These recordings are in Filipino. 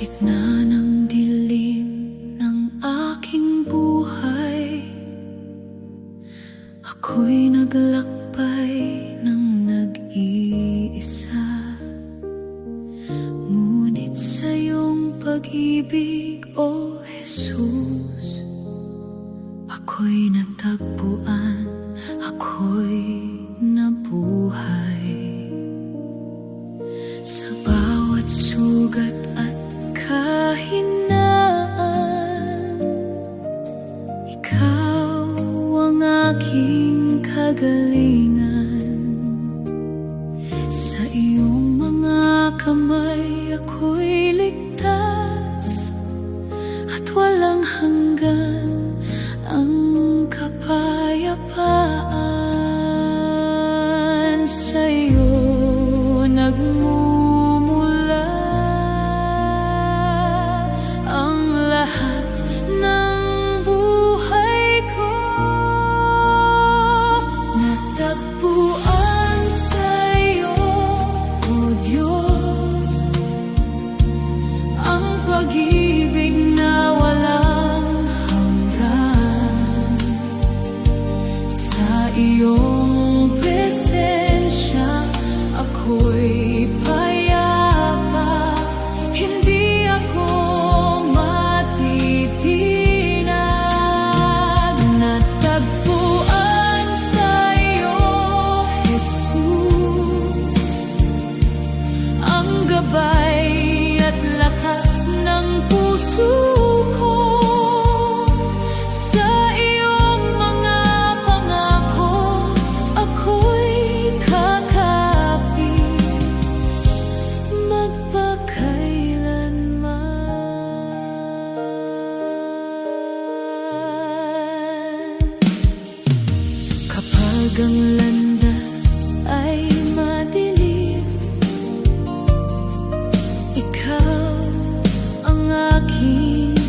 gitna ng dilim ng aking buhay, ako'y naglakbay ng nag-iisa. Ngunit sa iyong pag-ibig, O Jesus, ako'y natagpuan, ako'y nabuhay. Sa bawat sugat at kahinaan, ikaw ang aking kagalingan. Sa iyong mga kamay ako'y ligtas, at walang hanggan ang kapayapaan. Sa iyo nagmumula ang lahat ng buhay ko. Natagpuan sa iyo, O Diyos, ang pag-ibig na walang hanggan. Sa iyong presensya ako'y payapa, hindi ako matitinag. Natagpuan sa iyo, Jesus, ang gabay at lakas ng puso ko. Sa iyong mga pangako ako'y kakapit magpakailanman. Kapag ang landas ay madilim, ikaw ang aking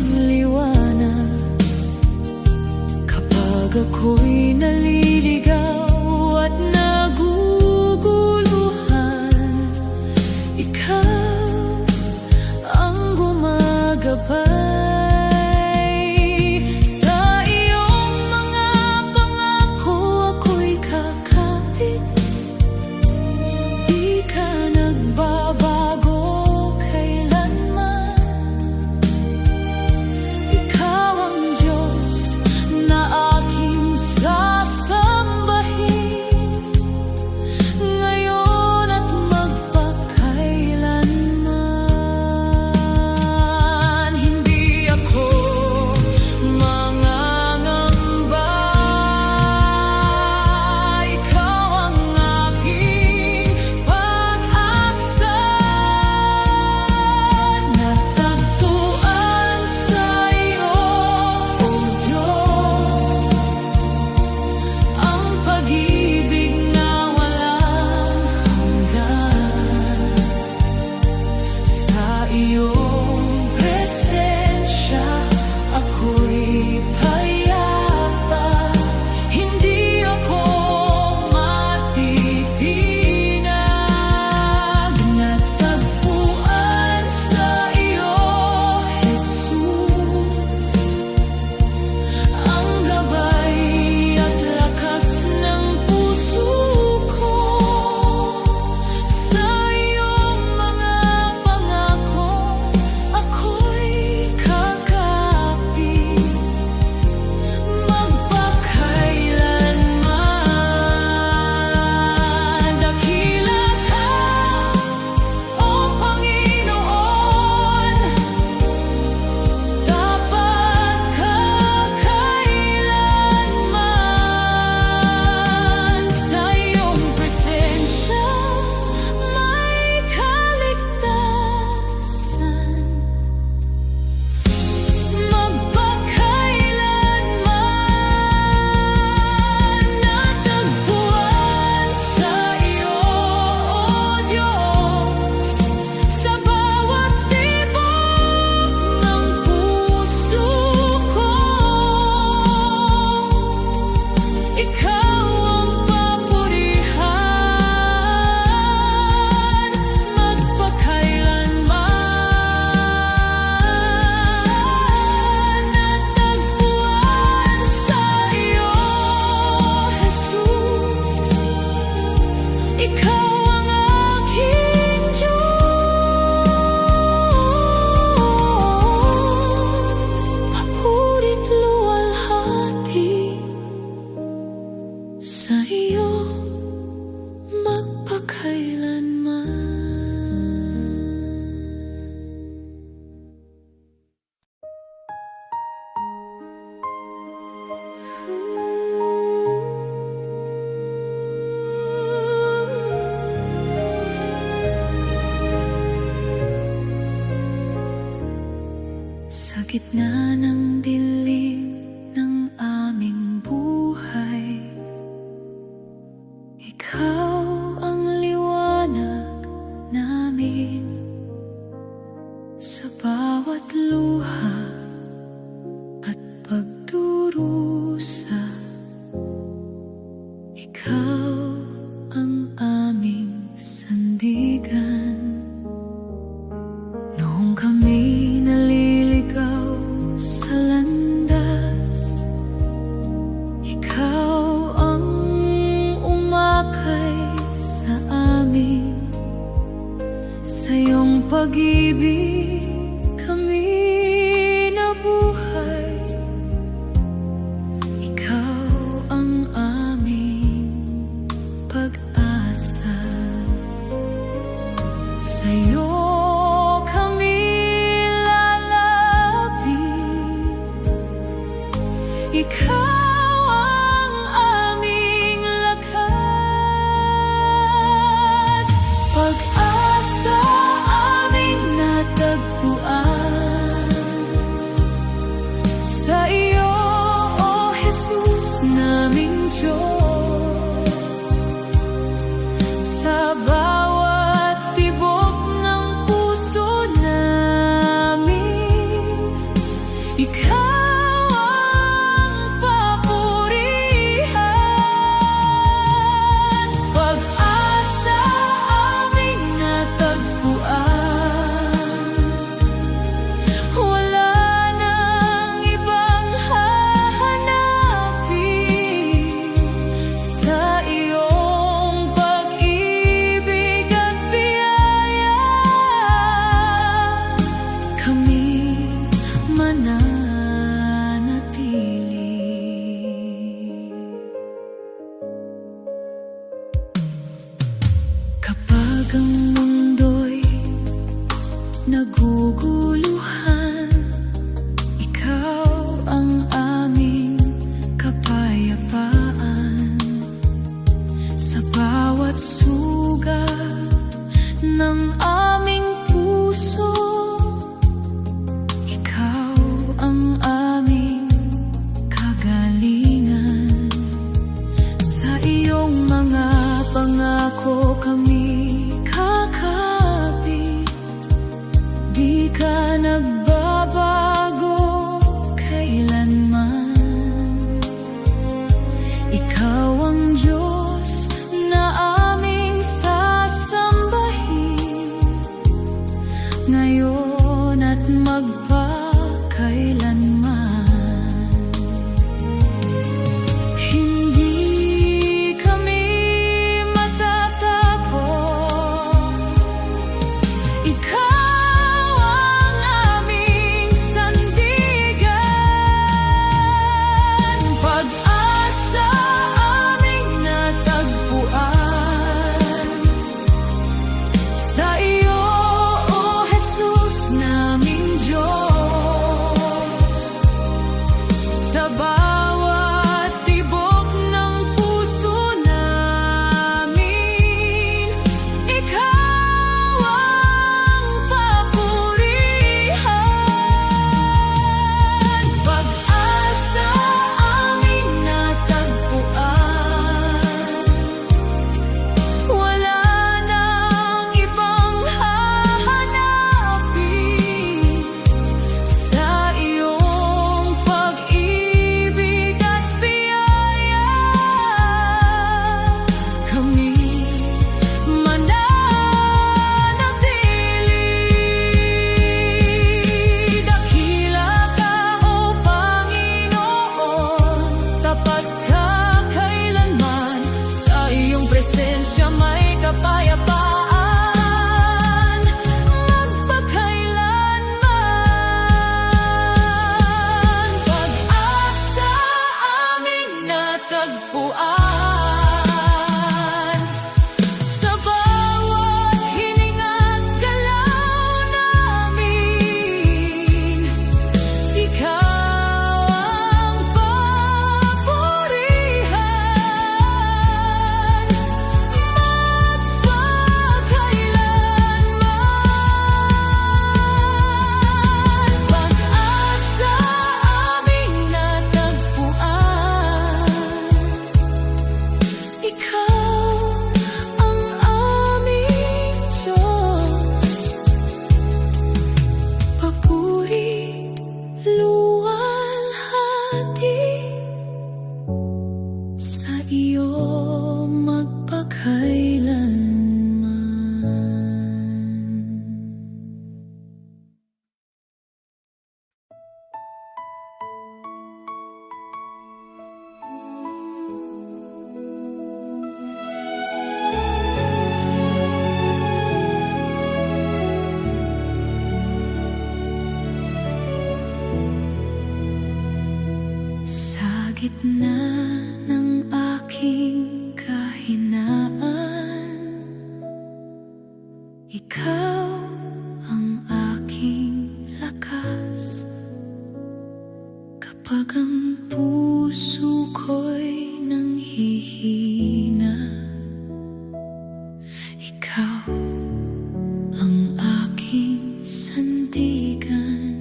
Sa gitna ng dilim ng aming buhay, ikaw ang liwanag namin. Sa bawat luha at pagdurusa, ikaw ang aming sandigan. Noong kami naliligaw sa landas, ikaw ang umakay sa amin. Sa iyong pag-ibig kami nabuhay. Ikaw ang aming pag-asa. Sa iyo kami lalapit. Ikaw ang aming lakas. Pag-asa aming natagpuan. Sa iyo, O Jesus, naming Diyos. Sa bawat tibok ng puso namin, ikaw ang papurihan. Pag-asa aming natagpuan. Wala nang ibang hahanapin. Sa iyong pag-ibig at biyaya, kami mananatili. Kapag ang mundo'y naguguluhan, ikaw ang aming kapayapaan. Sa bawat sugat ng aming puso, ikaw ang aming kagalingan. Sa iyong mga pangako kami kakapit. Di ka nagbabago kailanman. Ikaw ang Diyos na aming sasambahin, ngayon at magpakailanman. Hindi kami matatakot. Ikaw ang aming sandigan. Pag-asa aming natagpuan. Sa iyo, O Jesus, naming Diyos. Sa bawat tibok ng puso namin, ikaw ang gitna ng aking kahinaan, ikaw ang aking lakas. Kapag ang puso ko'y nanghihina, ikaw ang aking sandigan.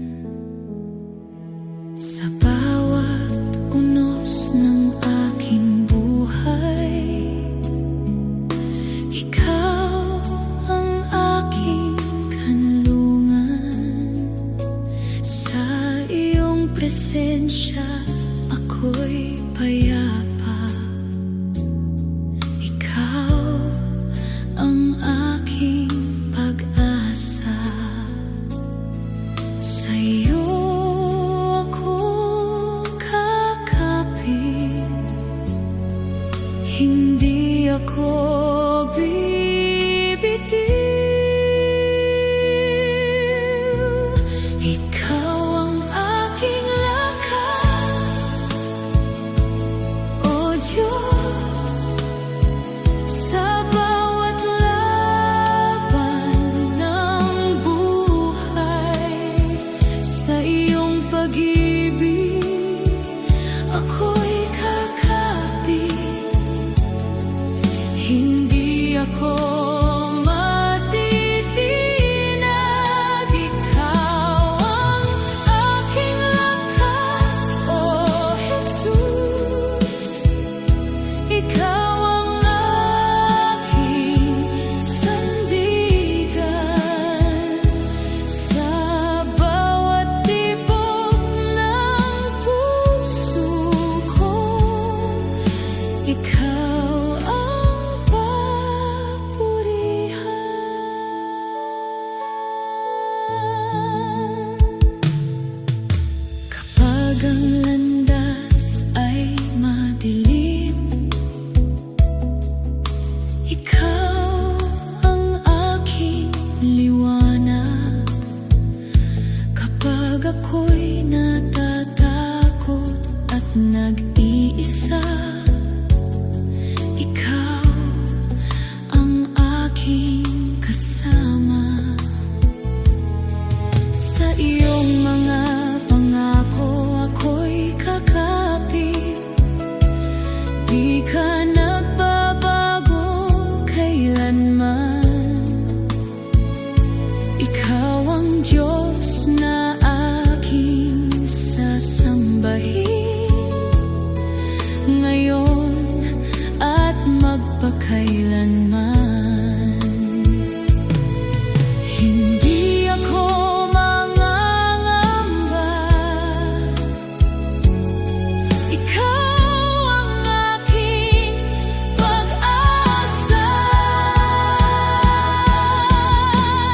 Sa bawat unos ng aking buhay, ikaw ang aking kanlungan. Sa iyong presensya ako'y payapa. Ikaw ang aking pag-asa. Sa iyo ako kakapit, hindi ako bibitiw. Ikaw ang aking lakas, O Diyos. Sa bawat laban ng buhay, sa iyong pag-ibig ako'y kakapit. Hindi ako matitinag. Ikaw ang aking lakas, O Jesus. Ikaw ang aking sandigan. Sa bawat tibok ng puso ko, ikaw ang papurihan. Kapag ang landas ay madilim, ikaw ang aking liwanag. Kapag ako'y natatakot at nag-iisa, ikaw ang aking kasama. Sa iyong mga pangako ako'y kakapit. Di ka nagbabago kailanman. Ikaw ang Diyos na aking sasambahin, ngayon at magpakailanman. Hindi ako mangangamba. Ikaw ang aking pag-asa.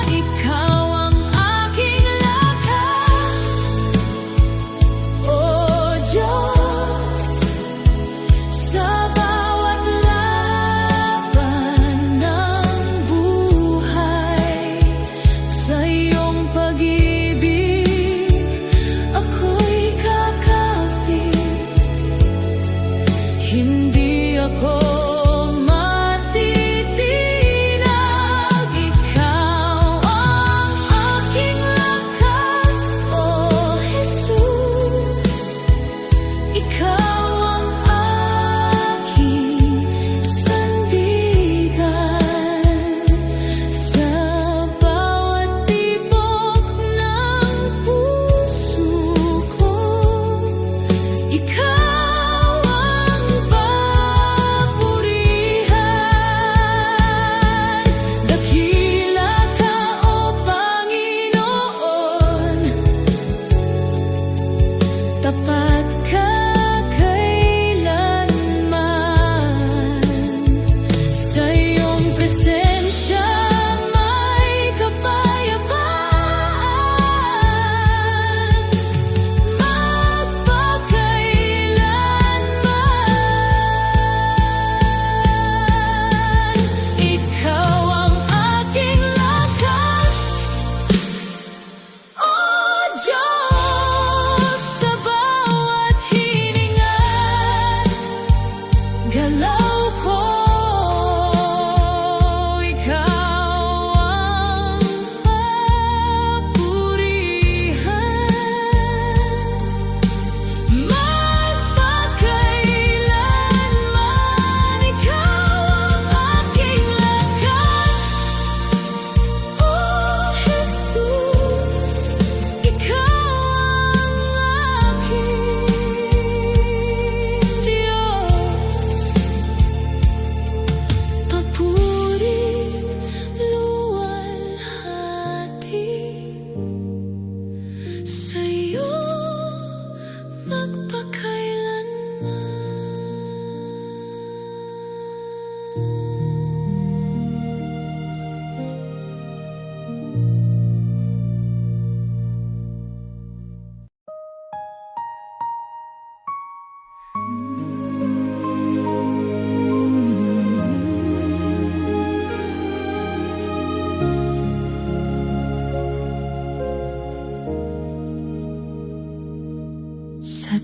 Ikaw ang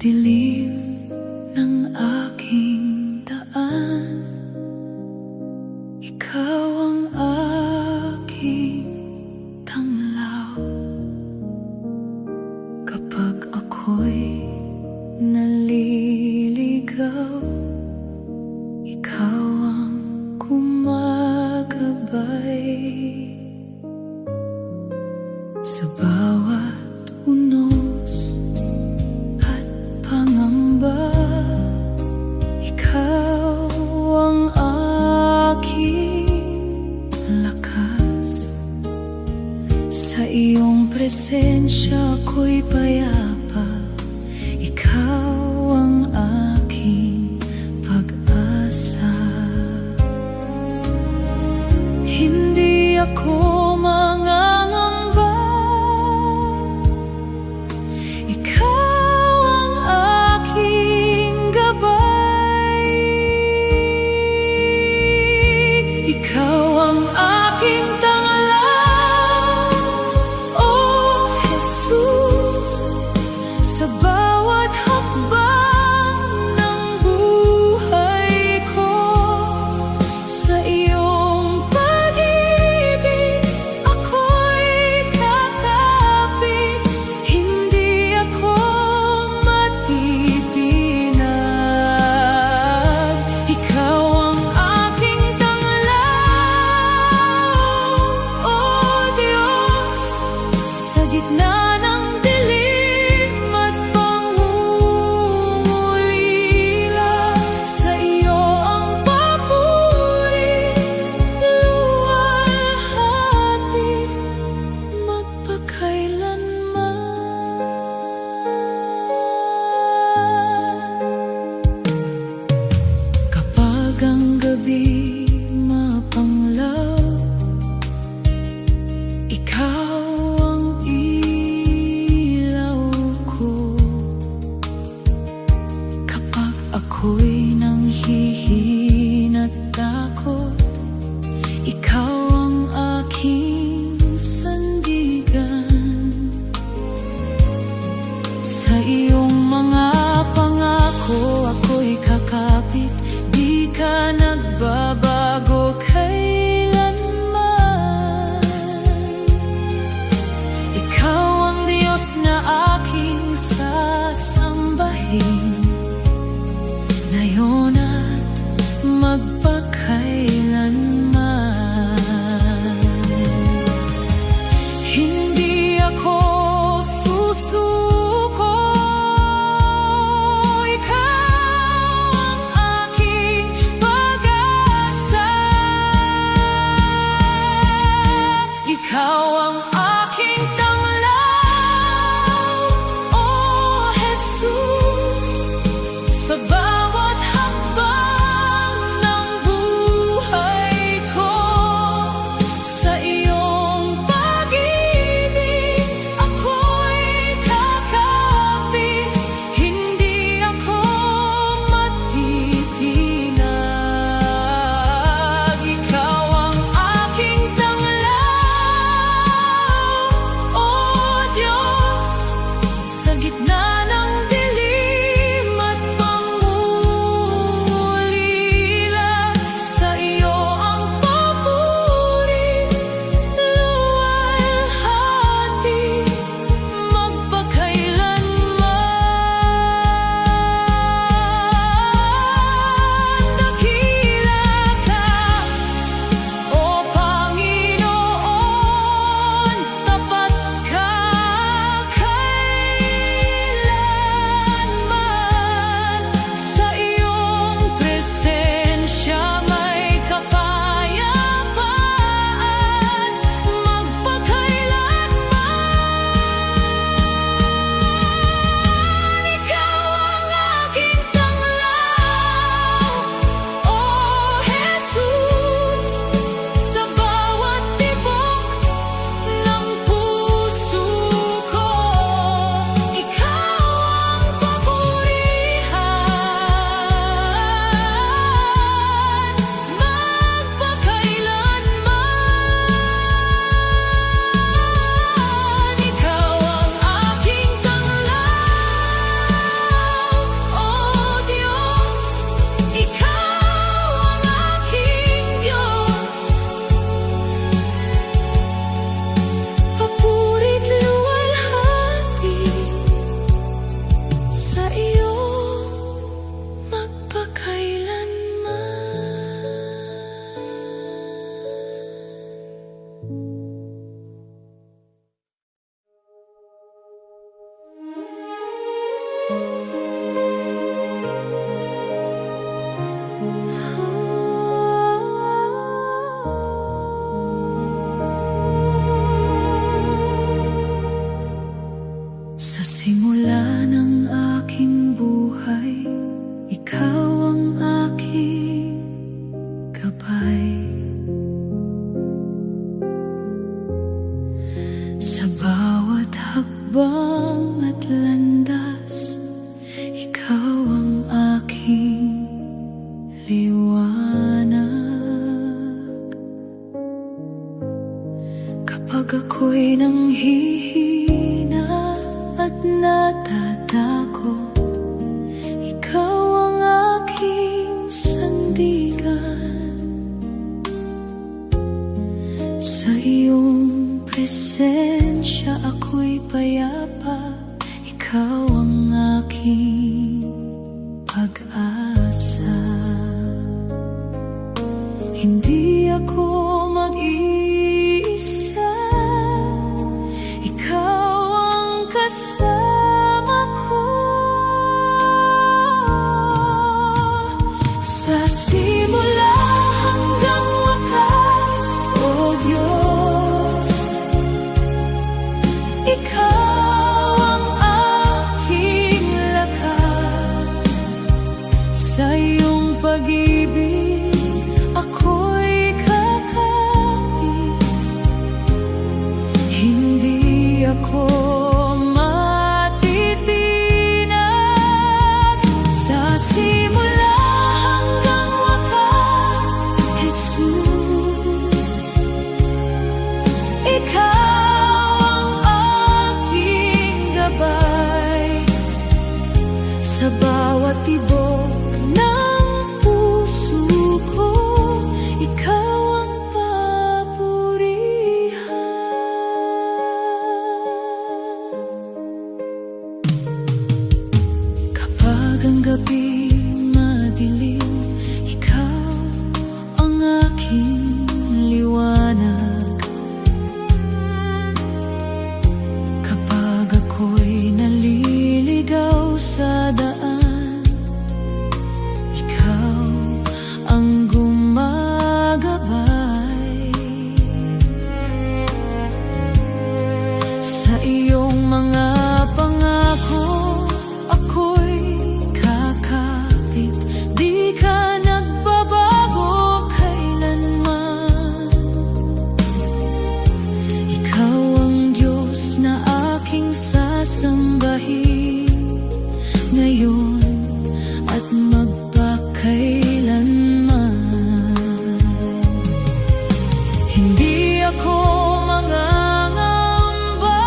dilim ng aking daan, ikaw ang aking tanglaw. Kapag ako'y naliligaw, ikaw ang gumagabay. Sa bawat unos at pangamba, ikaw ang aking lakas. Sa iyong presensya ko'y payapa, ikaw ang aking pag-asa. Hindi ako mangangamba, ikaw ang aking gabay. Ikaw ang aking tanglaw, oh Jesus. Sa bawat hakbang ng buhay ko, sa iyong pag-ibig ako'y kakapit. Hindi ako matitinag. Ikaw ang aking tanglaw, oh Diyos. Sa gitna ng dilim at pangungulila, sa iyo ang papuri, luwalhati, magpakailanman. Kapag ang gabi mapanglaw, ikaw ang hakbang at landas, ikaw ang aking liwanag. Kapag ako'y nanghihina at natatakot, ikaw ang aking sandigan. Sa iyong presensya ako'y payapa, ikaw ang aking pag-asa. Hindi ako mag-iisa, ikaw ang kasama ko. Sa simula hanggang wakas, O Diyos, ikaw ang aking lakas. Sa iyong pag-ibig ako'y kakapit, hindi ako matitinag. Sa simula hanggang wakas, Jesus, ikaw ang aking gabay. Sa bawat tibok ng puso ko, ikaw ang papurihan. Kapag ang gabi madilim, ikaw ang aking liwanag. Kapag ako'y naliligaw sa daan, ikaw ang gumagabay. Sa iyong mga pangako ako'y kakapit, di ka nagbabago kailanman. Ikaw ang Diyos na aking sasambahin ngayon at magpakailanman. Hindi ako mangangamba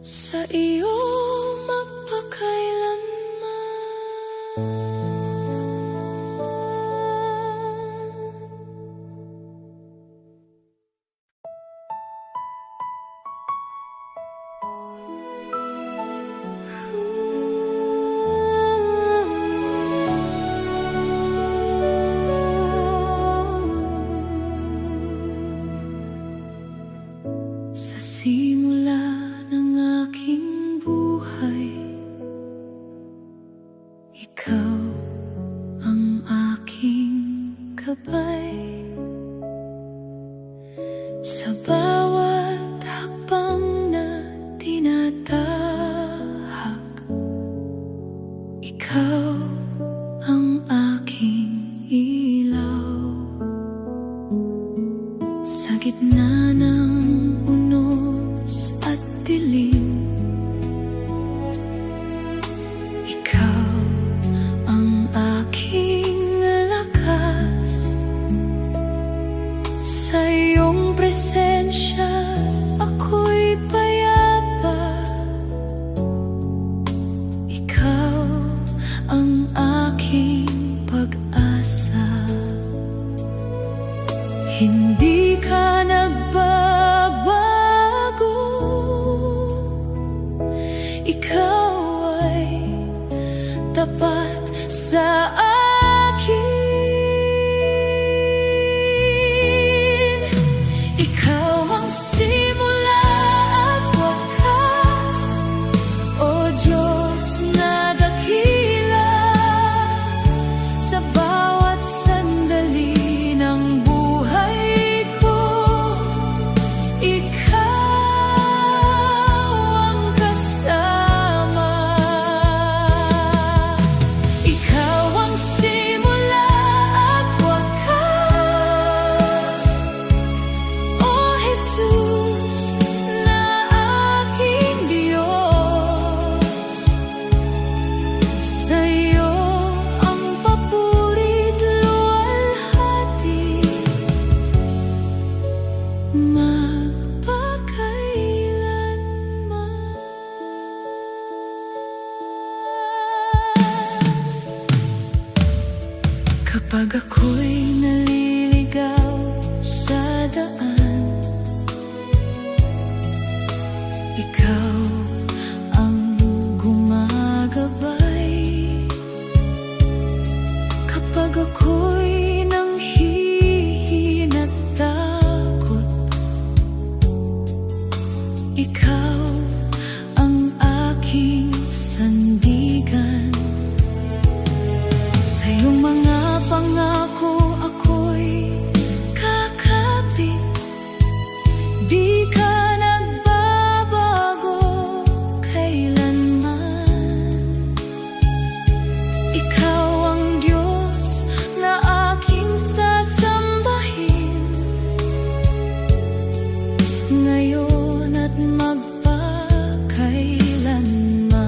sa iyo magpakailanman. Sa simula ng aking buhay, ikaw ang aking gabay. Sa bawat hakbang na tinatahak, ikaw ang aking ilaw. Sa gitna ng unos at dilim, ikaw ang aking lakas. Sa iyong presensya ako'y payapa. Ikaw ang aking pag-asa. Hindi ka nagbabago. Ikaw ay tapat sa akin. Ikaw ang simula at wakas, O Diyos na dakila. Sa bawat sandali ng buhay ko, ikaw ang kasama. Ikaw ang simula at wakas, O Jesus na aking Diyos. Sa iyo ang papurit luwalhati, magpakailanman. Kapag ako'y naliligaw sa daan, ikaw ang gumagabay. Kapag ako'y nanghihin at takot, ikaw ang aking sandigan. Sa iyong mga pangako ako'y kakapit. Di ka nagbabago kailanman. Ikaw ang Diyos na aking sasambahin, ngayon at magpakailanman.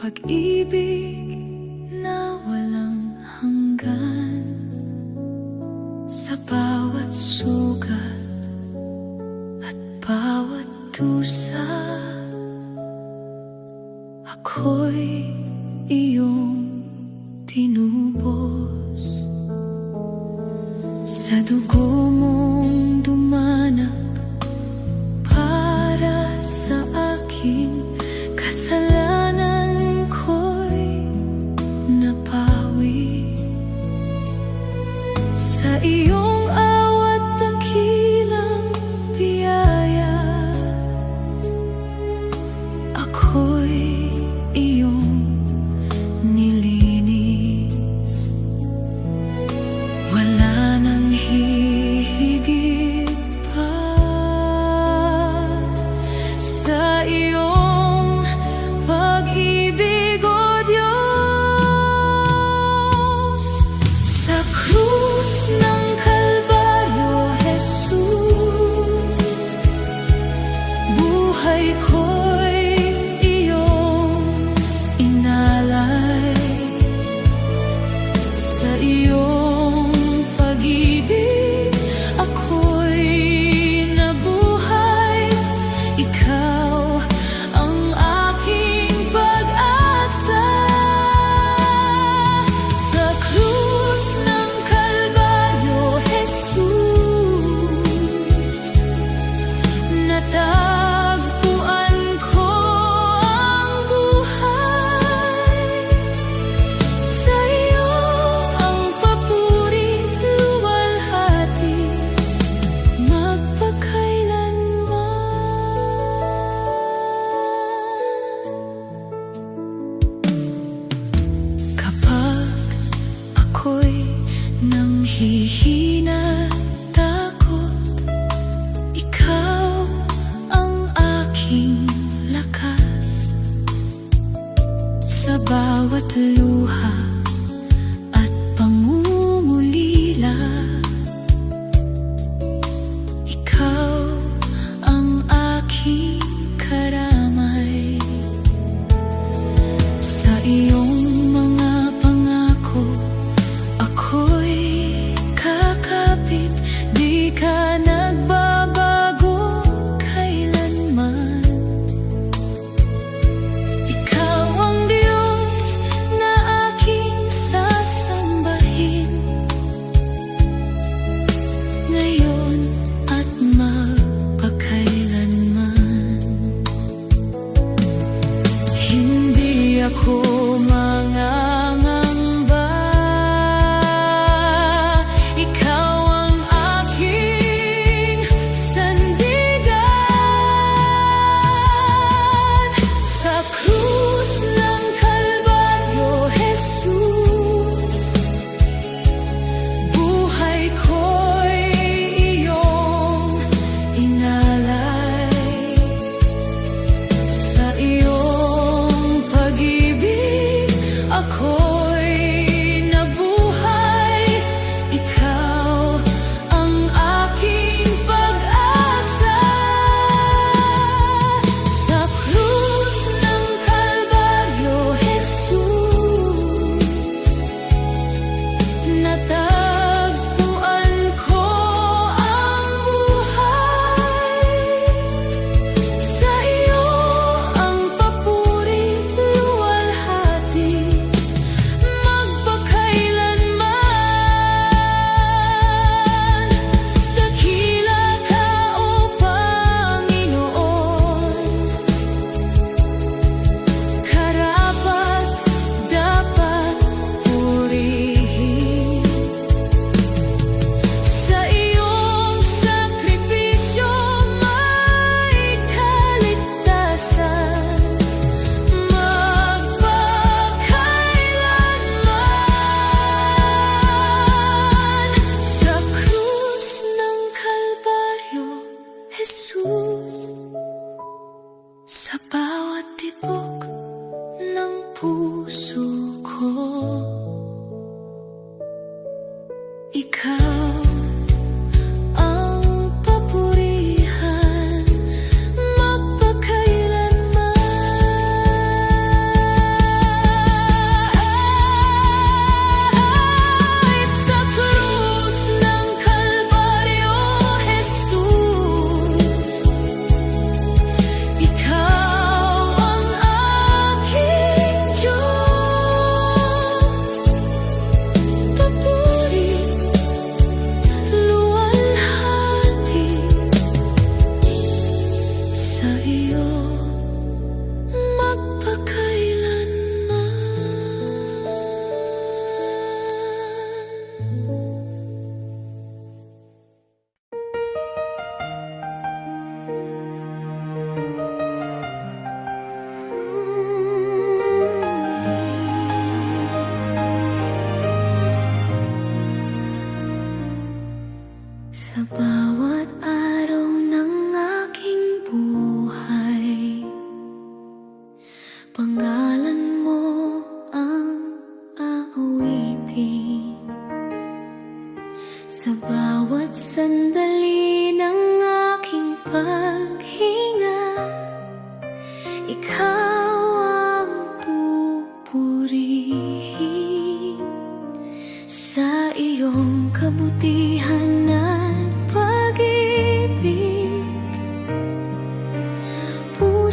pag-ibig na walang hanggan. Sa bawat sugat at bawat dusa, ako'y iyong tinubos. Sa dugo mong dumanap para sa akin, kasalanan ko'y napawi. Sa iyong awat dakilang biyaya, ako'y iyong nilinis. Wala nang hihigit pa sa iyong pag-ibig, o Diyos. Sa krus ng Kalbaryo, Jesus, buhay ko'y iyong inalay. Sa iyong pag-ibig, ako'y nabuhay. Ikaw ang aking pag-asa. Sa krus ng Kalbaryo, Jesus, natagpuan ko ang buhay. Sa iyo ang papuri, luwalhati, magpakailanman. Kapag ako'y nanghihina, takot, ikaw ang aking lakas. Sa bawat luha at pangungulila, ikaw ang aking karamay. Sa iyong mga pangako, ako'y kakapit. Di ka nagbabago kailanman. Ikaw ang Diyos na aking sasambahin, ngayon at magpakailanman. Hindi ako mangangamba. Ikaw ang aking sandigan. Sa krus ng Kalbaryo, Jesus, buhay ko'y iyong inalay. Sa iyong pag-ibig, ako'y nabuhay. Ikaw ang aking pag-asa. Sa krus ng Kalbaryo, Jesus, natagpuan ko ang buhay. Sa iyo ang papuri, luwalhati, magpakailanman. Dakila ka, O Panginoon, karapat dapat purihin. Sa iyong sakripisyo may kaligtasan, magpakailanman. Sa krus ng Kalbaryo, Jesus, sa bawat tibok ng puso ko, ikaw ang papurihan, magpakailanman.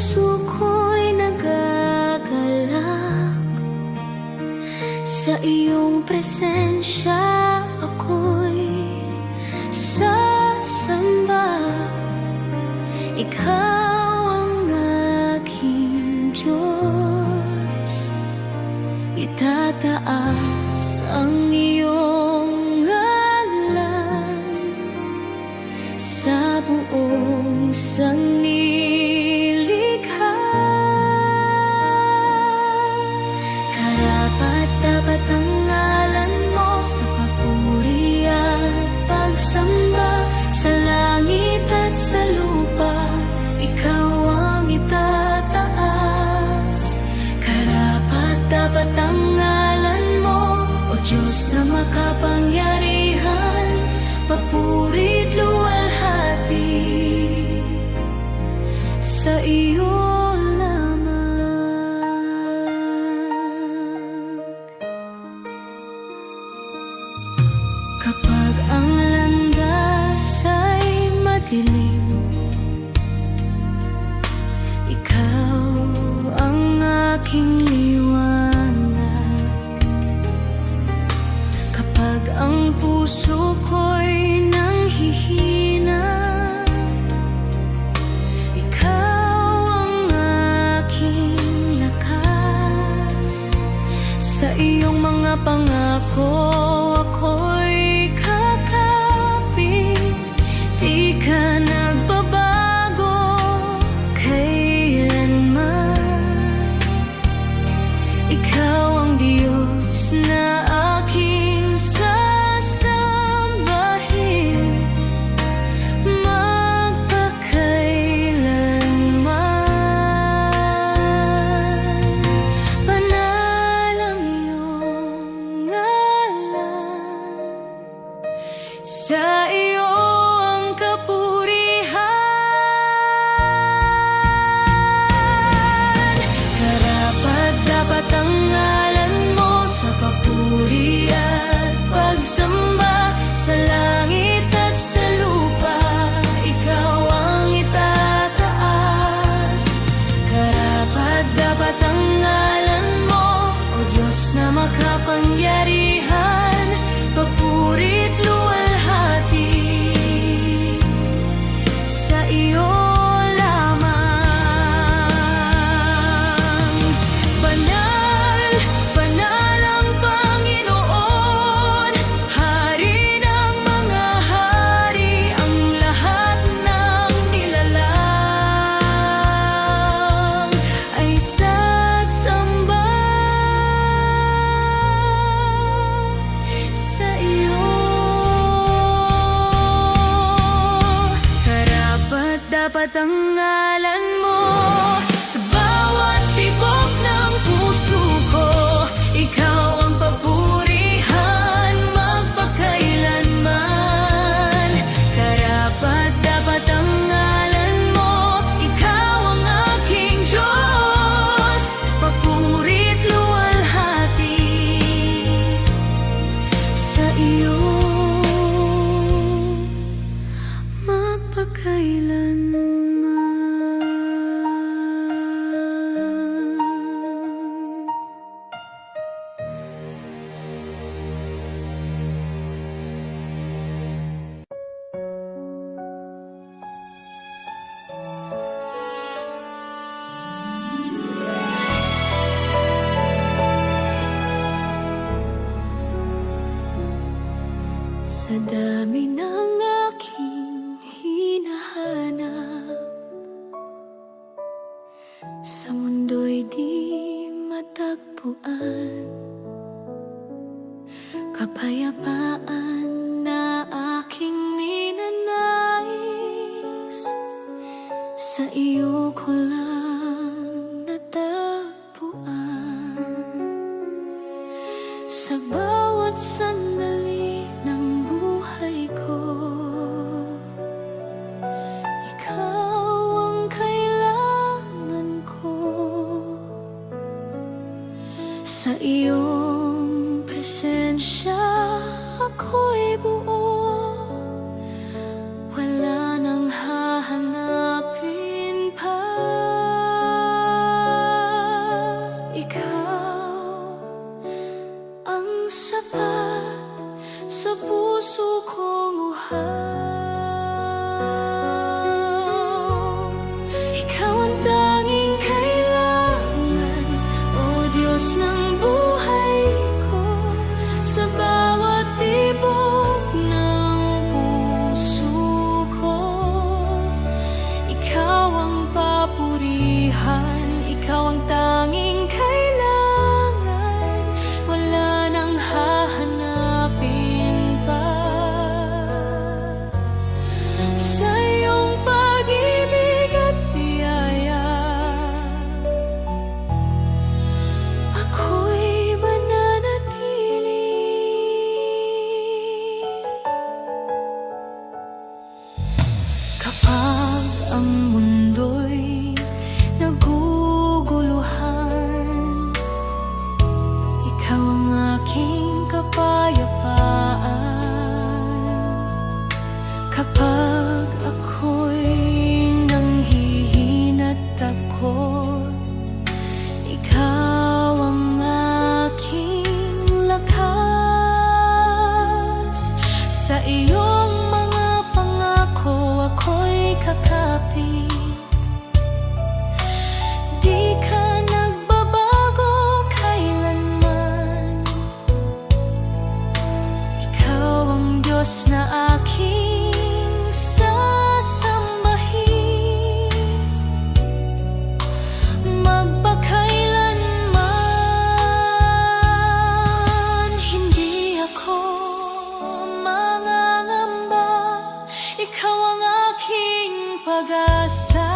puso ko'y nagagalak. Sa iyong presensya ako'y sasamba. Ikaw ang aking Diyos, itataas ang iyong ngalan sa buong sanglilikha. Karapat-dapat ang ngalan mo sa papuri at pagsamba, sa langit at sa lupa, ikaw ang itataas. Karapat-dapat ang ngalan mo, O Diyos na makapangyarihan, papuri't luwalhati sa iyo lamang. Kapag ang landas ay madilim, ikaw ang aking liwanag. Kapag ang puso ko'y nanghihina, ikaw ang aking lakas. Sa iyong mga pangako ako'y kakapit, di ka nagbabago kailanman. Ikaw ang Diyos na aking sasambahin magpakailanman. Banal ang iyong ngalan, sa iyo ang kapurihan. Karapat-dapat ang ngalan mo sa papuri at pagsamba, sa langit at sa lupa, ikaw ang itataas. Karapat-dapat ang ngalan mo, O Diyos na makapangyarihan, papuri't luwalhati sa iyo lamang. Banal, banal ang Panginoon, Hari ng mga hari, ang lahat ng nilalang ay sasamba sa iyo. Karapat-dapat ang ngalan mo sa bawat tibok ng puso ko, ikaw ang papurihan magpakailanman. Karapat-dapat ang ngalan mo, ikaw ang aking Diyos, papuri't luwalhati sa iyo magpakailanman. Sa dami ng aking hinahanap, sa mundo'y di matagpuan, kapayapaan na aking ninanais, sa iyo ko lang natagpuan. Sa bawat sandali ng buhay ko, ikaw ang kailangan ko. Sa iyong presensya ako'y buo, wala nang hahanapin pa. Di ka nagbabago kailanman. Ikaw ang Diyos na aking sasambahin, magpakailanman. Hindi ako mangangamba, ikaw ang aking pag-asa.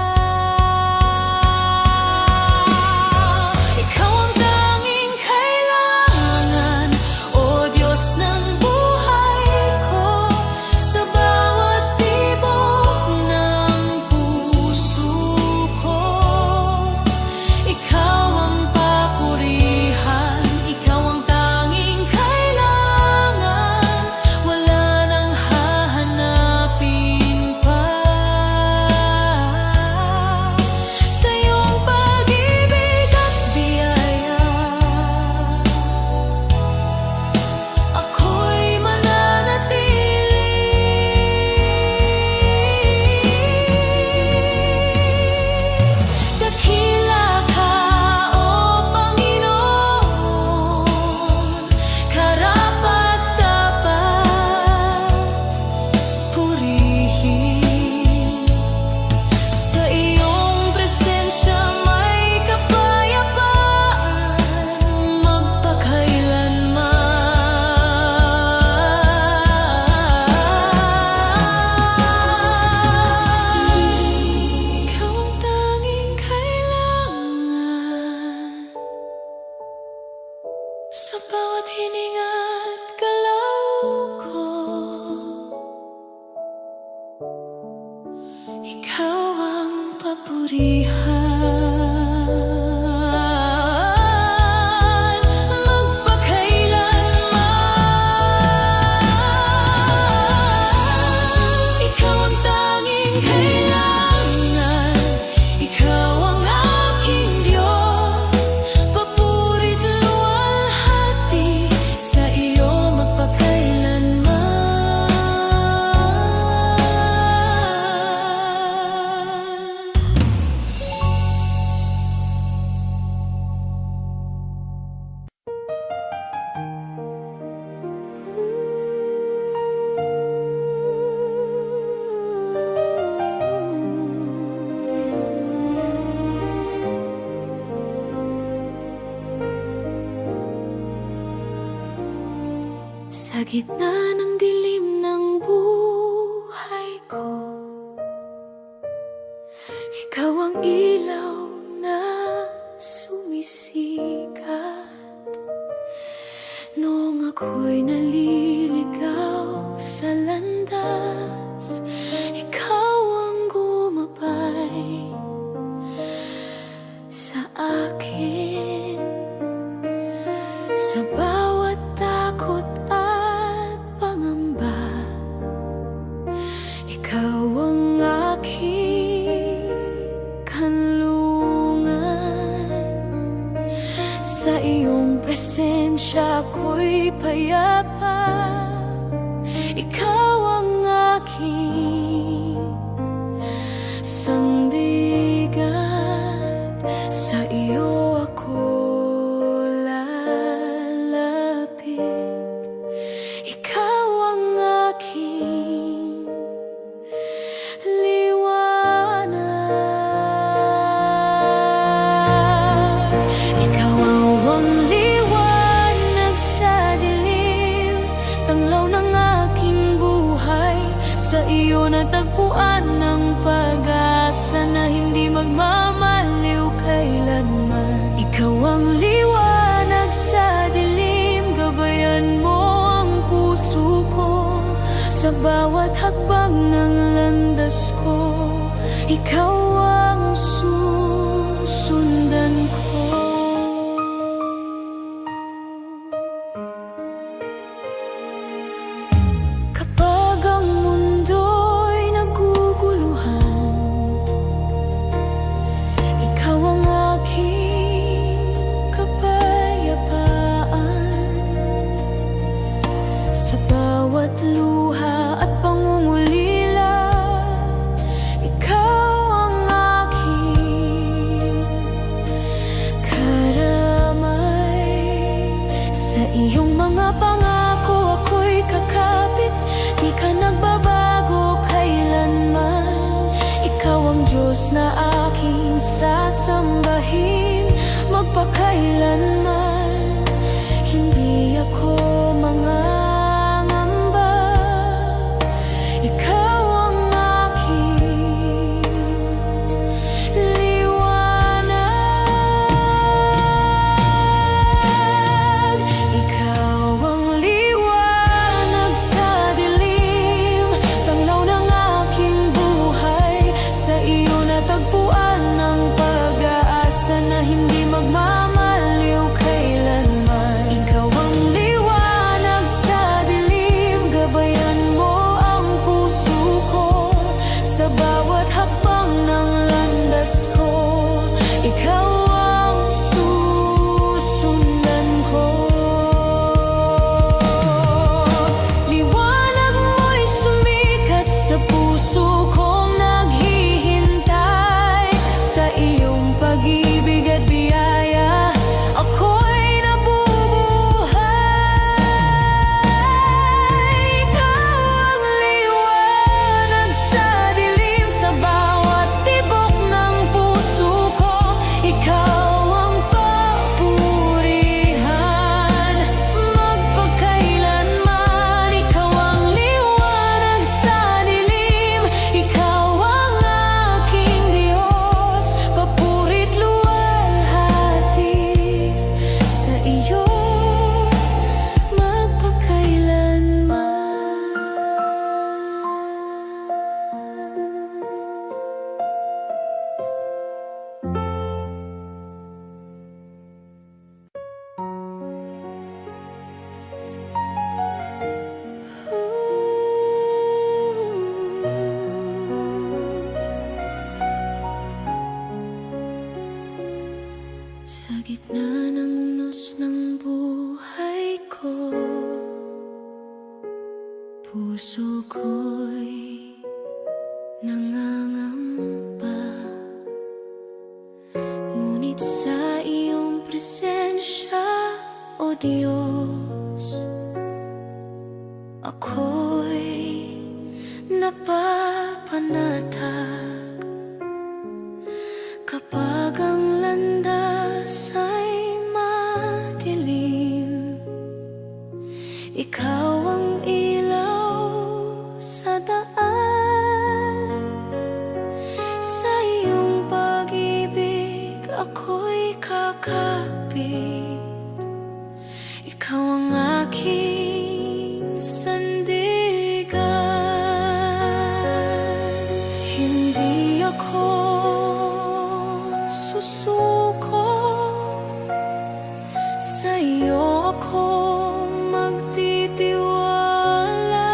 Ikaw ang tanging kailangan, O Diyos ng buhay ko. Sa bawat tibok ng puso ko, ikaw ang papurihan, ikaw ang tanging kailangan. Wala nang hahanapin pa. Sa iyong pag-ibig at biyaya, ako'y mananatili. Dakila ka, O Panginoon, karapat-dapat purihin. Sa iyong presensya may kapayapaan, magpakailanman. Ikaw ang tanging kailangan. Sa bawat hininga at galaw ko, ikaw ang papurihan, magpakailanman. Ikaw ang tanging kailangan, ikaw ang aking Diyos. Papurit luwalhati sa iyo sa gitna ng dilim ng buhay ko. Ikaw ang ilaw na sumisikat noong ako'y naliligaw sa landas. Ikaw ang gumabay sa akin sa bawat takot at pangamba. Ikaw ang aking kanlungan. Sa iyong presensya ako'y payapa. Ikaw ang aking sandigan. Sa iyo ako lalapit. Ikaw ang aking liwanag. Ikaw ang liwanag sa dilim, tanglaw ng aking buhay. Sa iyo natagpuan ng pag-asa na hindi magmamaliw kailanman. Ikaw ang liwanag sa dilim, gabayan mo ang puso ko. Sa bawat hakbang ng landas ko, ikaw ang susundan ko. Kapag ang mundo'y naguguluhan, ikaw ang aking kapayapaan. Sa bawat luha at pangungulila, ikaw Diyos na aking sasambahin magpakailanman. Hindi ako mangangamba, ikaw ang aking liwanag. Ikaw ang liwanag sa dilim, tanglaw ng aking buhay. Sa iyo natagpuan ng pag-asa na hindi magmamaliw kailanman. Ikaw ang liwanag sa dilim, gabayan mo ang puso ko sa bawat hakbang ng landas ko. Ikaw ang susundan ko. Liwanag mo'y sumikat sa puso kong naghihintay. Sa iyong pag-ibig at biyaya ako'y nabubuhay. Ikaw ang liwanag sa dilim, sa bawat tibok ng puso ko. Ikaw ang papurihan magpakailanman. Ikaw ang liwanag sa dilim, ikaw ang aking Diyos. Papurit luwalhati sa iyo sa gitna ng unos ng buhay ko, puso ko'y nangangamba. Ngunit sa iyong presensya, O Diyos, ako'y napapanatag. Kapag ang landas ay madilim, ikaw ang ilaw sa daan. Sa iyong pag-ibig ako'y kakapit. Ikaw ang aking sandigan. Hindi ako susuko, sa iyo ako magtitiwala.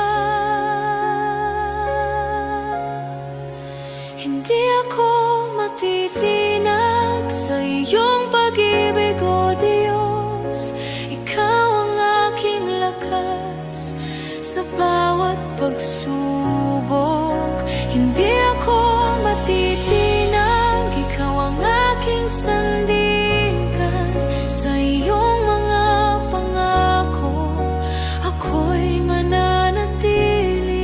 Hindi ako matitinag sa iyong pag-ibig, O Diyos. Ikaw ang aking lakas sa bawat pagsubok. Hindi ako matitinag, ikaw ang aking sandigan. Sa iyong mga pangako ako'y mananatili.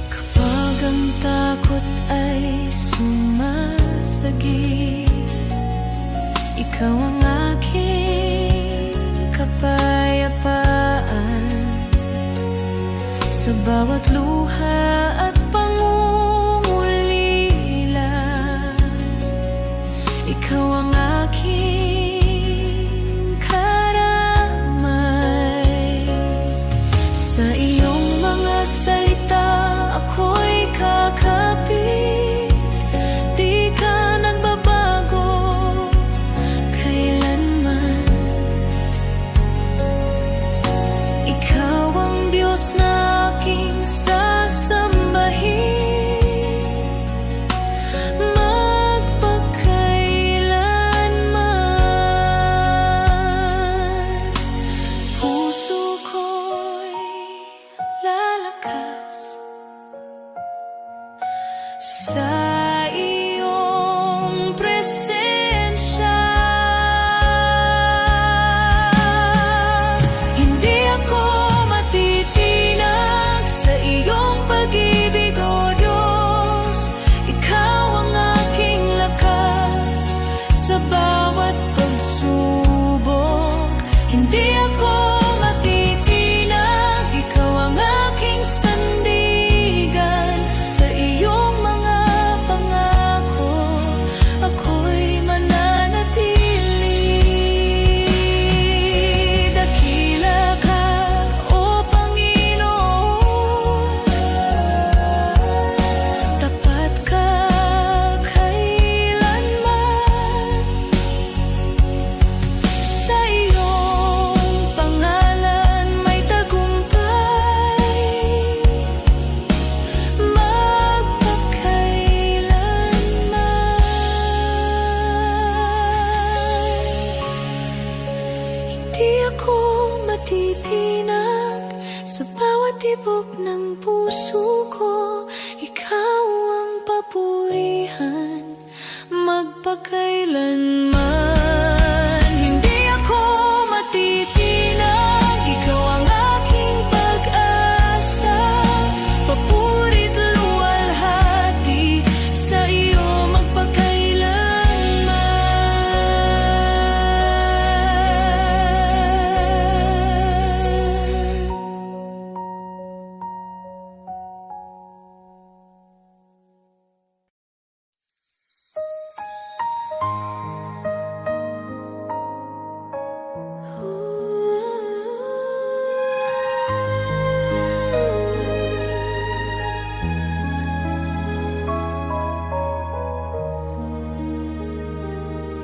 Kapag ang takot ay sumasagip, ikaw ang aking kapayapaan. Sa bawat luha at pangungulila, ikaw ang aking karamay. Sa iyong mga salita ako'y kakapit. Di ka nagbabago kailanman. Ikaw ang Diyos na aking sasambahin magpakailanman. tibok ng puso ko, ikaw ang papurihan magpakailanman. Hindi ako matitinag, ikaw ang aking pag-asa. Papurit luwalhati sa iyo magpakailanman.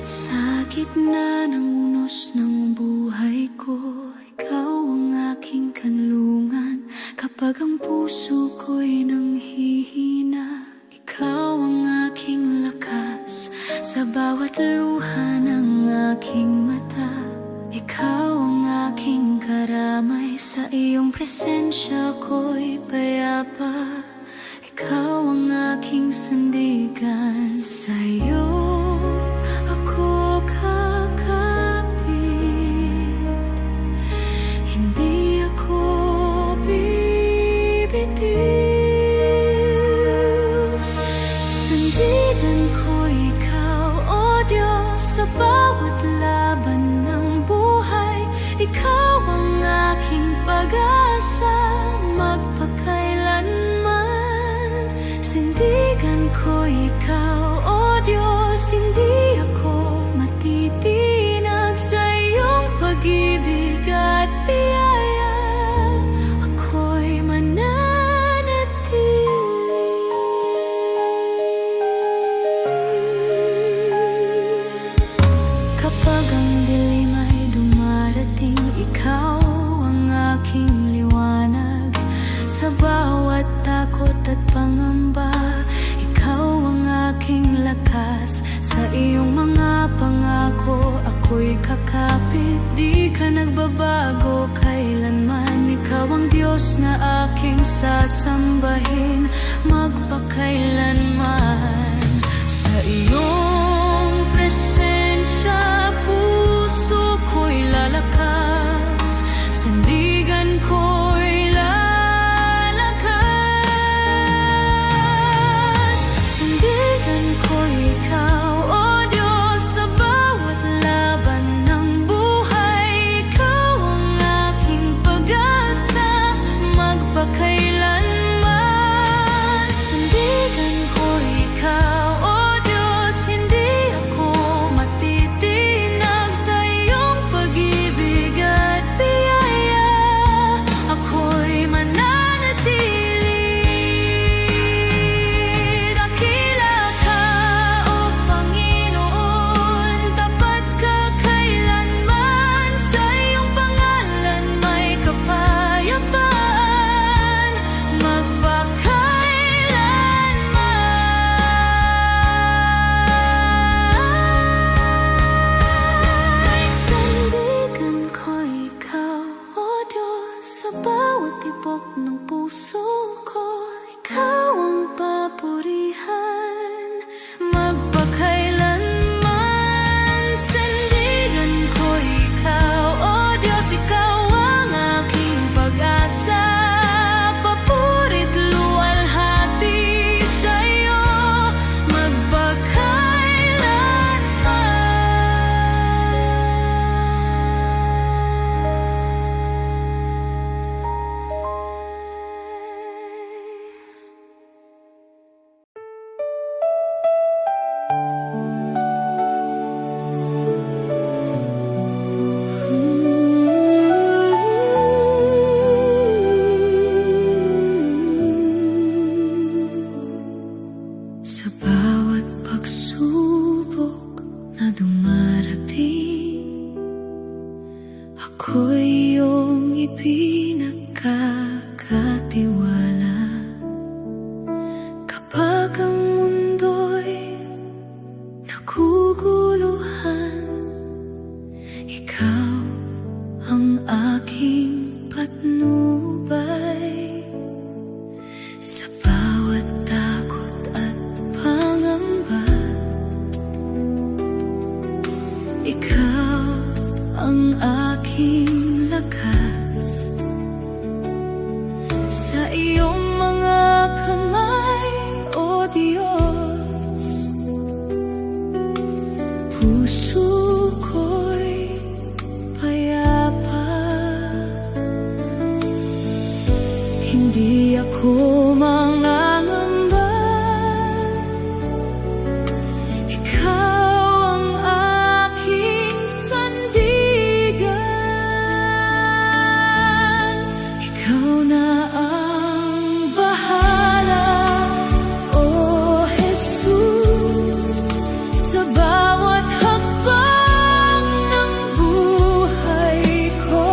Sa gitna ng unos ng buhay ko, ikaw ang aking kanlungan. Kapag ang puso ko'y nanghihina, ikaw ang aking lakas. Sa bawat luha ng aking mata, ikaw ang aking karamay. Sa iyong presensya ko'y payapa, ikaw ang aking sandigan. Sa iyo ako kakapit, hindi ako bibitiw. Sandigan ko ikaw, O Diyos, sa bawat laban ng buhay. Ikaw ang aking pag-asa magpakailanman. Sandigan ko ikaw, O Diyos, hindi ako matitinag sa iyong pag-ibig at biyaya. Ako'y mananatili. Kapag ang dilim ay dumarating, ikaw ang aking liwanag. Sa bawat takot at pangamba, ikaw ang aking lakas. Sa iyong mga pangako, ako'y kakapit. Di ka nagbabago kailanman. Ikaw ang Diyos na aking sasambahin magpakailanman. Sa iyong presensya, puso ko'y lalakas. Sandigan ko'y lalakas. Sandigan ko ikaw, O Diyos, sa bawat laban ng buhay. Ikaw ang aking pag-asa magpakailanman. Sandigan ko ikaw, O Diyos, hindi ako matitinag sa iyong pag-ibig at biyaya. Ako'y mananatili. Dakila ka, O Panginoon, tapat ka kailanman. Sa iyong pangalan may kapayapaan magpakailanman. Sandigan ko ikaw, O Diyos, sa bawat tibok ng puso ko. Ikaw ang papurihan magpakailanman. Sandigan ko ikaw, O Diyos, ikaw ang aking pag-asa. Papurit luwalhati sa iyo Sa bawat pagsubok na dumarating, ako'y iyong ipinagkakatiwala. Kapag ang mundo'y naguguluhan, ikaw ang aking patnubay. iyong mga kamay, O Diyos. Puso ko'y payapa, hindi ako mangangamba. Ikaw ang aking sandigan. Ikaw na ang bahala, O Jesus, sa bawat hakbang ng buhay ko.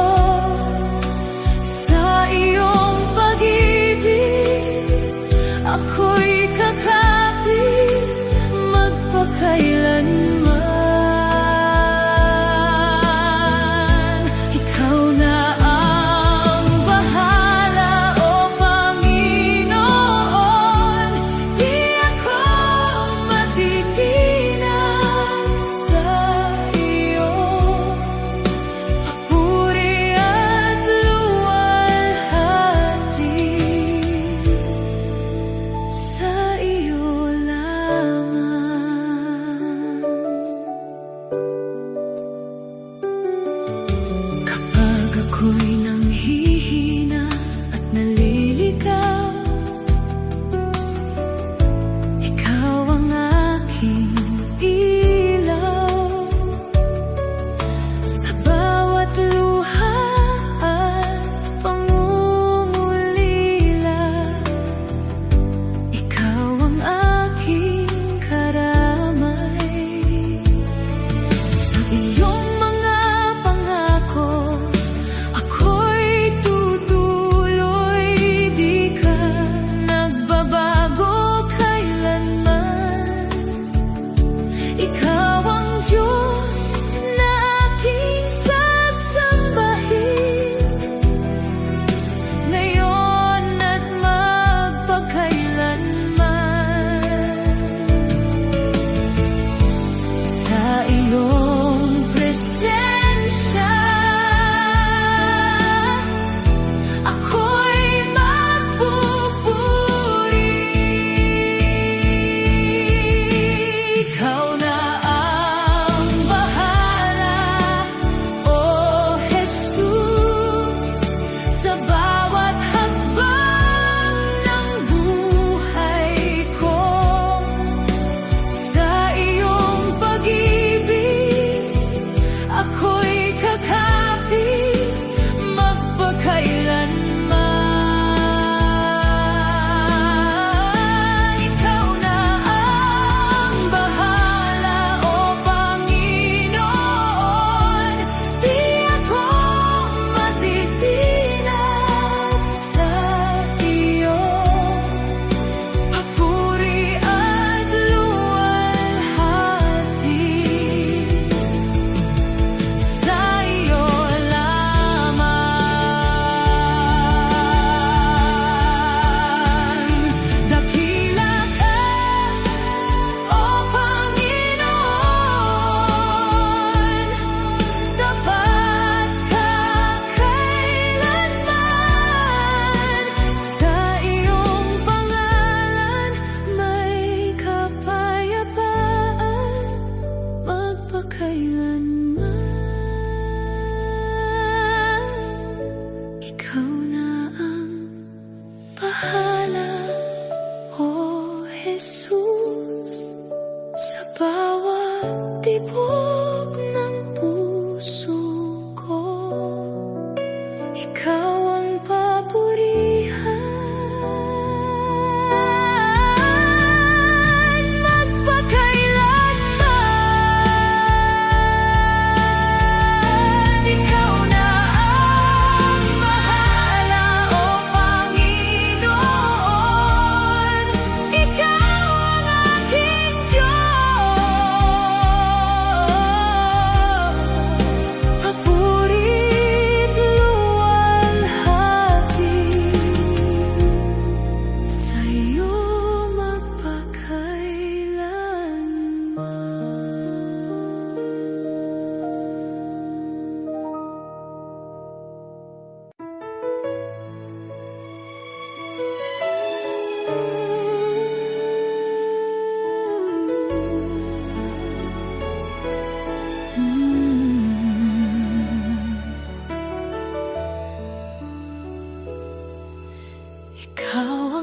Sa iyong pag-ibig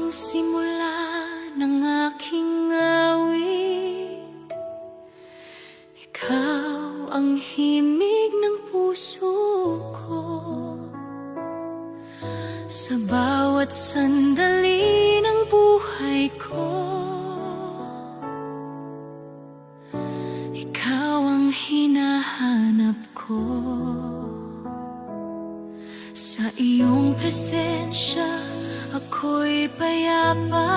simula ng aking awit. Ikaw ang himig ng puso ko. Sa bawat sandali ng buhay ko, ikaw ang hinahanap ko. Sa iyong presensya, ako'y payapa.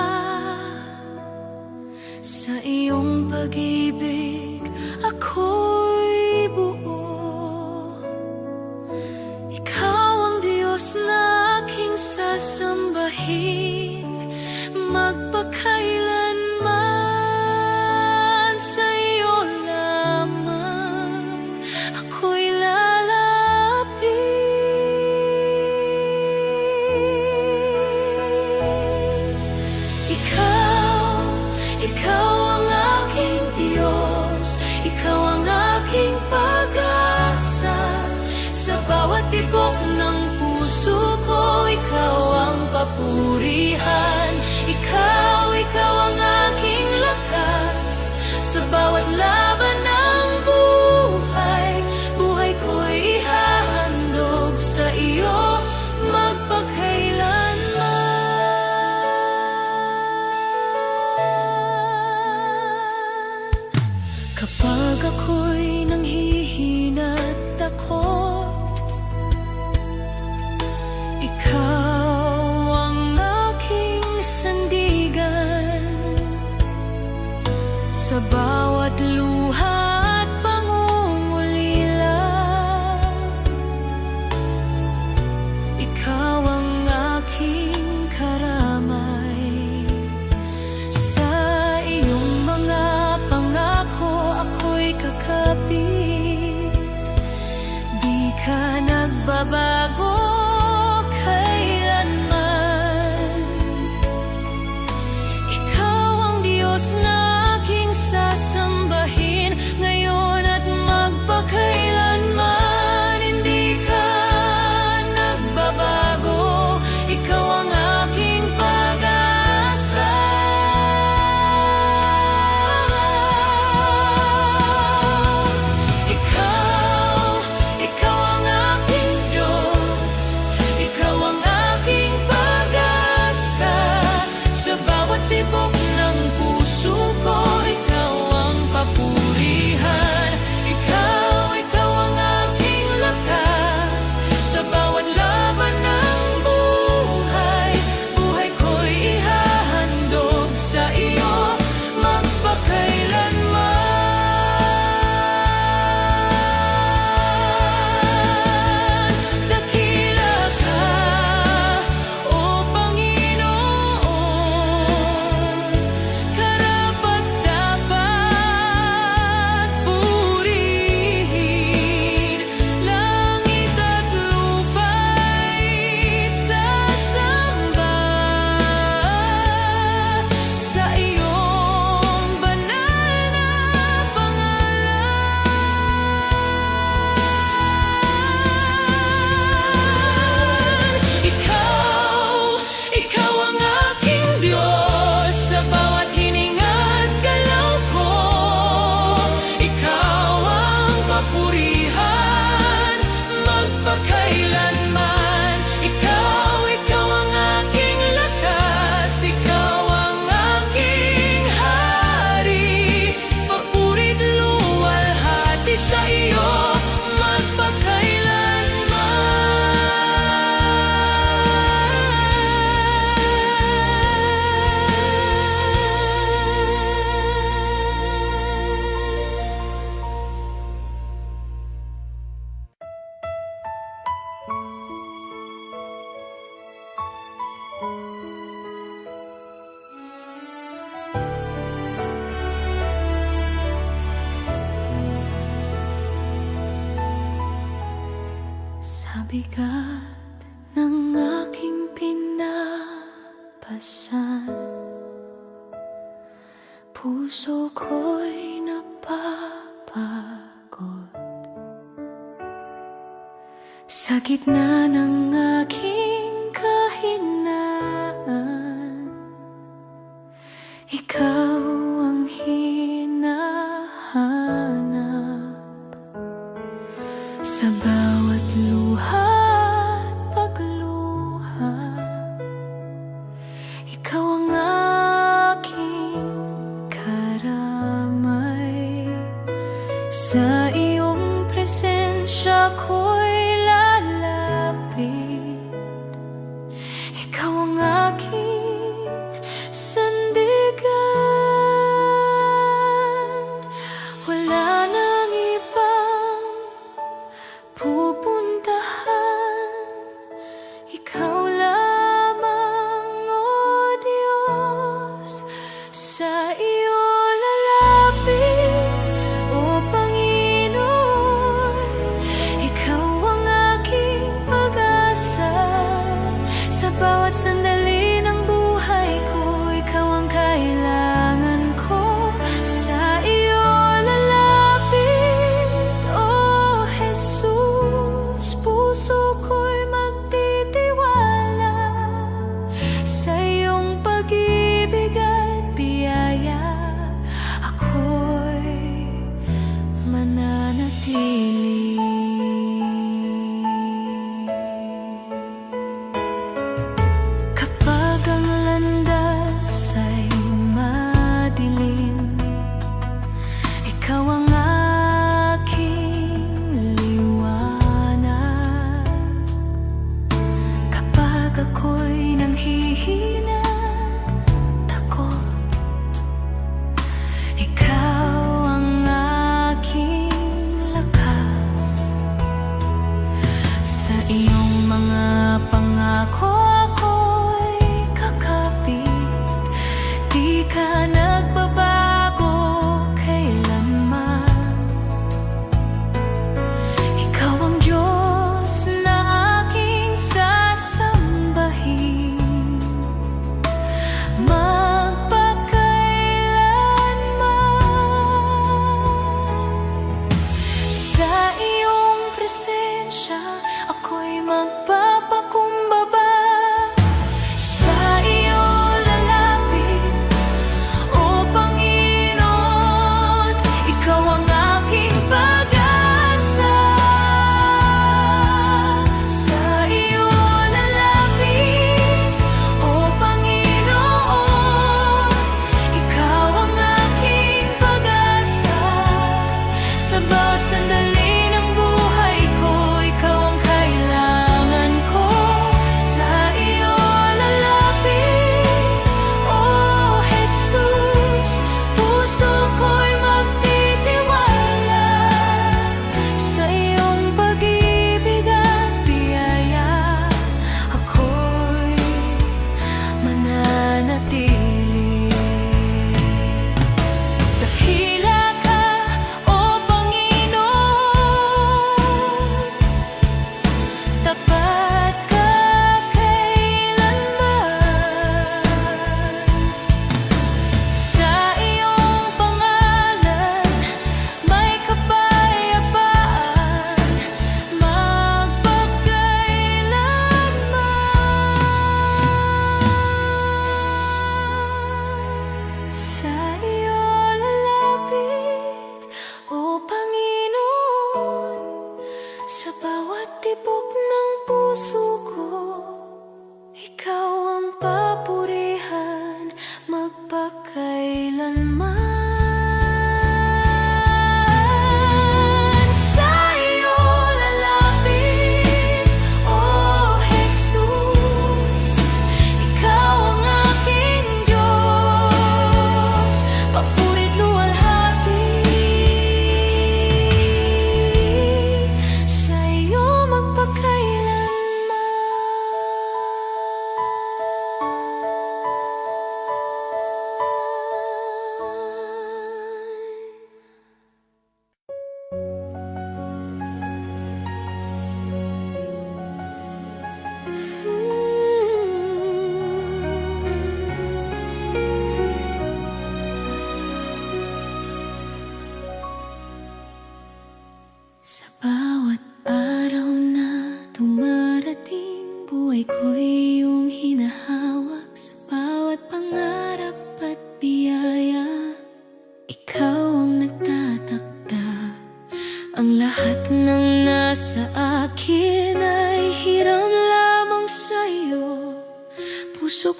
Sa iyong pag-ibig, ako'y buo. Ikaw ang Diyos na aking sasambahin, magpakailanman. Sa iyo lamang ako'y lalapit. Ikaw ang aking Diyos, ikaw ang aking pag-asa. Sa bawat tibok ng puso ko, ikaw ang papurihan. Ikaw ang aking lakas. Sa bawat laban ng buhay, buhay ko'y ihahandog sa iyo magpakailanman. Kapag ako'y nanghihina't takot, ikaw ang aking sandigan. Sa bawat luha at pangungulila, ikaw ang aking karamay. Sa iyong mga pangako, ako'y kakapit. Di ka nagbabago kailanman. Ikaw ang Diyos na aking sasambahin, ngayon at magpakailanman. Hindi ka nagbabago, ikaw ang aking pag-asa. Ikaw ang aking Diyos, ikaw ang aking pag-asa. Sa bawat tibok ng puso ko, ikaw ang papurihan. Ikaw ang aking lakas. Sa bawat laban ng buhay, buhay ko'y ihahandog sa iyo magpakailanman. Dakila ka, O Panginoon, karapat-dapat purihin. Langit at lupa'y sasamba sa iyong banal na pangalan. Ikaw ang aking Diyos. Sa bawat hininga't galaw ko, ikaw ang papurihan magpakailanman. Ikaw ang aking lakas. Ikaw ang aking hari. Papuri't luwalhati sa iyo sa bigat ng aking pinapasan. Puso ko'y napapagod. Sa gitna ng aking kahinaan, ikaw ang hinahanap sa bawat luha't pagluha. Ikaw ang aking karamay, sa iyong presensya ko'y lalapit. Ikaw ang aking sandigan, wala nang ibang pupuntahan. Ikaw lamang, O Diyos, sa iyo lalapit, O Panginoon. Ikaw ang aking pag-asa, sa bawat sandali ng buhay ko. Ikaw ang kailangan ko, sa iyo lalapit, O Jesus. Puso ko'y magtitiwala sa iyong pag-ibig at biyaya. Ako'y mananatili. Kapag ang landas ay madilim, ikaw ang aking liwanag. Kapag ako'y nanghihina, takot, ikaw ang aking lakas.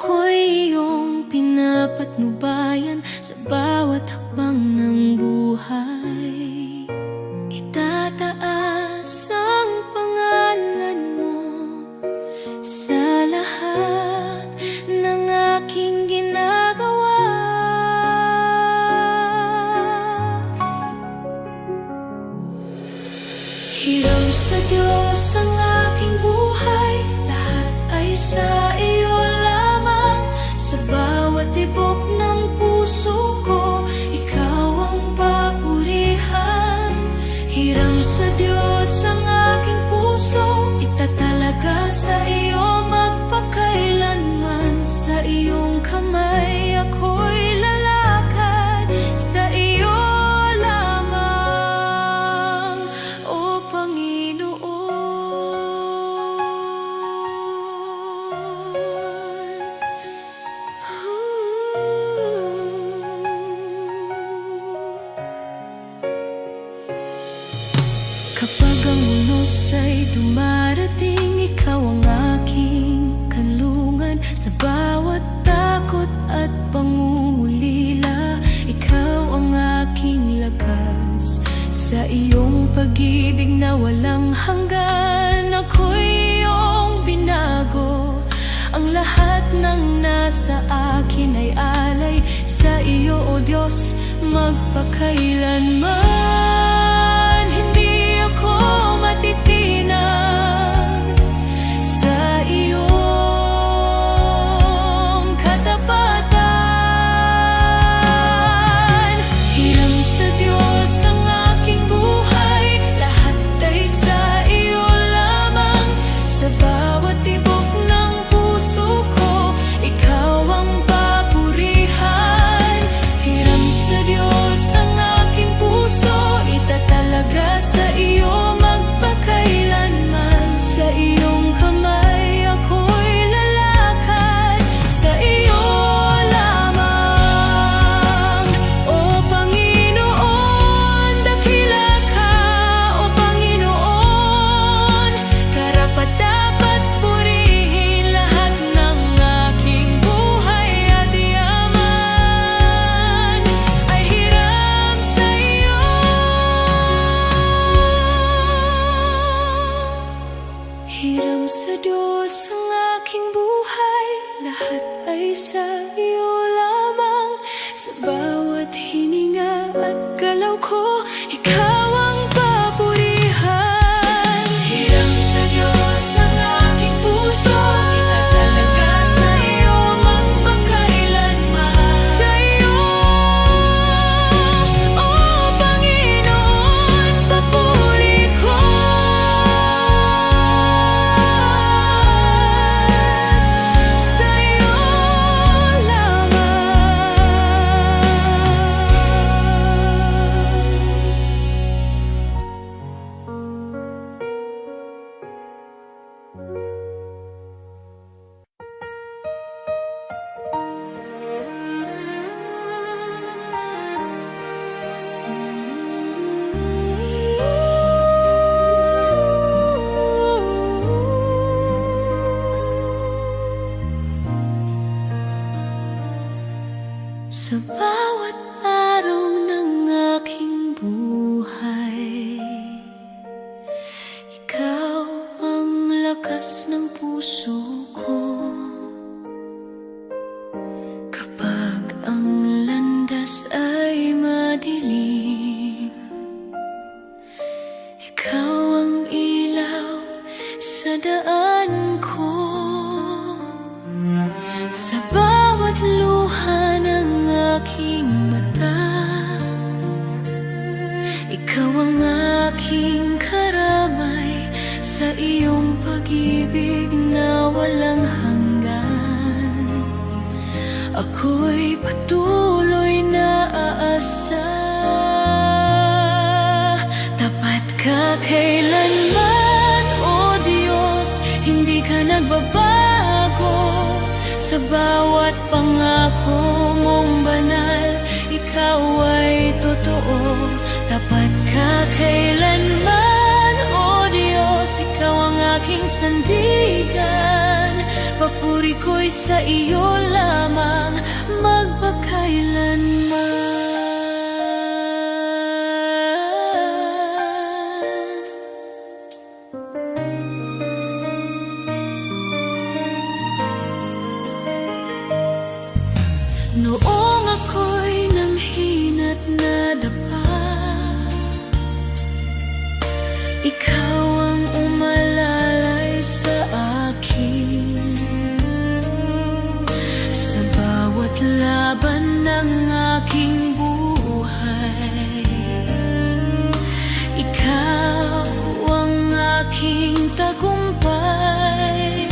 ako'y iyong pinapatnubayan sa bawat hakbang ng buhay. Itataas ang pangalan mo sa lahat ng aking ginagawa. Hiram sa Diyos ang aking buhay, lahat ay sa iyo lamang. Sa bawat tibok ng puso ko, ikaw ang papurihan. Hiram sa Diyos ang aking puso, itatalaga sa iyo magpakailanman. Sa iyong kamay ako'y lalakad, sa iyo lamang, O Panginoon. Kapag ang unos ay dumarating, ikaw ang aking kanlungan. Sa bawat takot at pangungulila, ikaw ang aking lakas. Sa iyong pag-ibig na walang hanggan, ako'y iyong binago. Ang lahat ng nasa akin ay alay sa iyo, O Diyos, magpakailanman. Hindi ako matitinag sa iyong katapatan. Hiram sa Diyos ang aking buhay, lahat ay sa iyo lamang. Sa bawat tibok ng puso ko, ikaw ang papurihan. Hiram sa Diyos ang aking puso, itatalaga sa iyo magpakailanman. Sa iyong kamay ako'y lalakad, sa iyo lamang, O Panginoon. Dakila ka, O Panginoon, karapat-dapat purihin. Lahat ng aking buhay at yaman ay hiram sa iyo. Hiram sa Diyos ang aking buhay, lahat ay sa iyo lamang. Sa bawat hininga at galaw ko, ikaw ang papurihan. Hiram sa Diyos ang aking puso, itatalaga sa iyo magpakailanman. Sa iyo, O Panginoon, papuri ko. Sa iyo sa bawat araw ng aking buhay, ikaw ang lakas ng puso ko. Kapag ang landas ay madilim, ikaw ang ilaw sa daan ko. Sa bawat luha ng aking mata, ikaw ang aking karamay. Sa iyong pag-ibig na walang hanggan, ako'y patuloy na aasa. Tapat ka kailanman, O Diyos, hindi ka nagbabago. Sa bawat pangako mong banal, ikaw ay totoo. Tapat ka kailanman, O Diyos, ikaw ang aking sandigan. Papuri ko'y sa iyo lamang magpakailanman. Noong ako'y nanghina't nadapa, ikaw ang umalalay sa akin. Sa bawat laban ng aking buhay, ikaw ang aking tagumpay.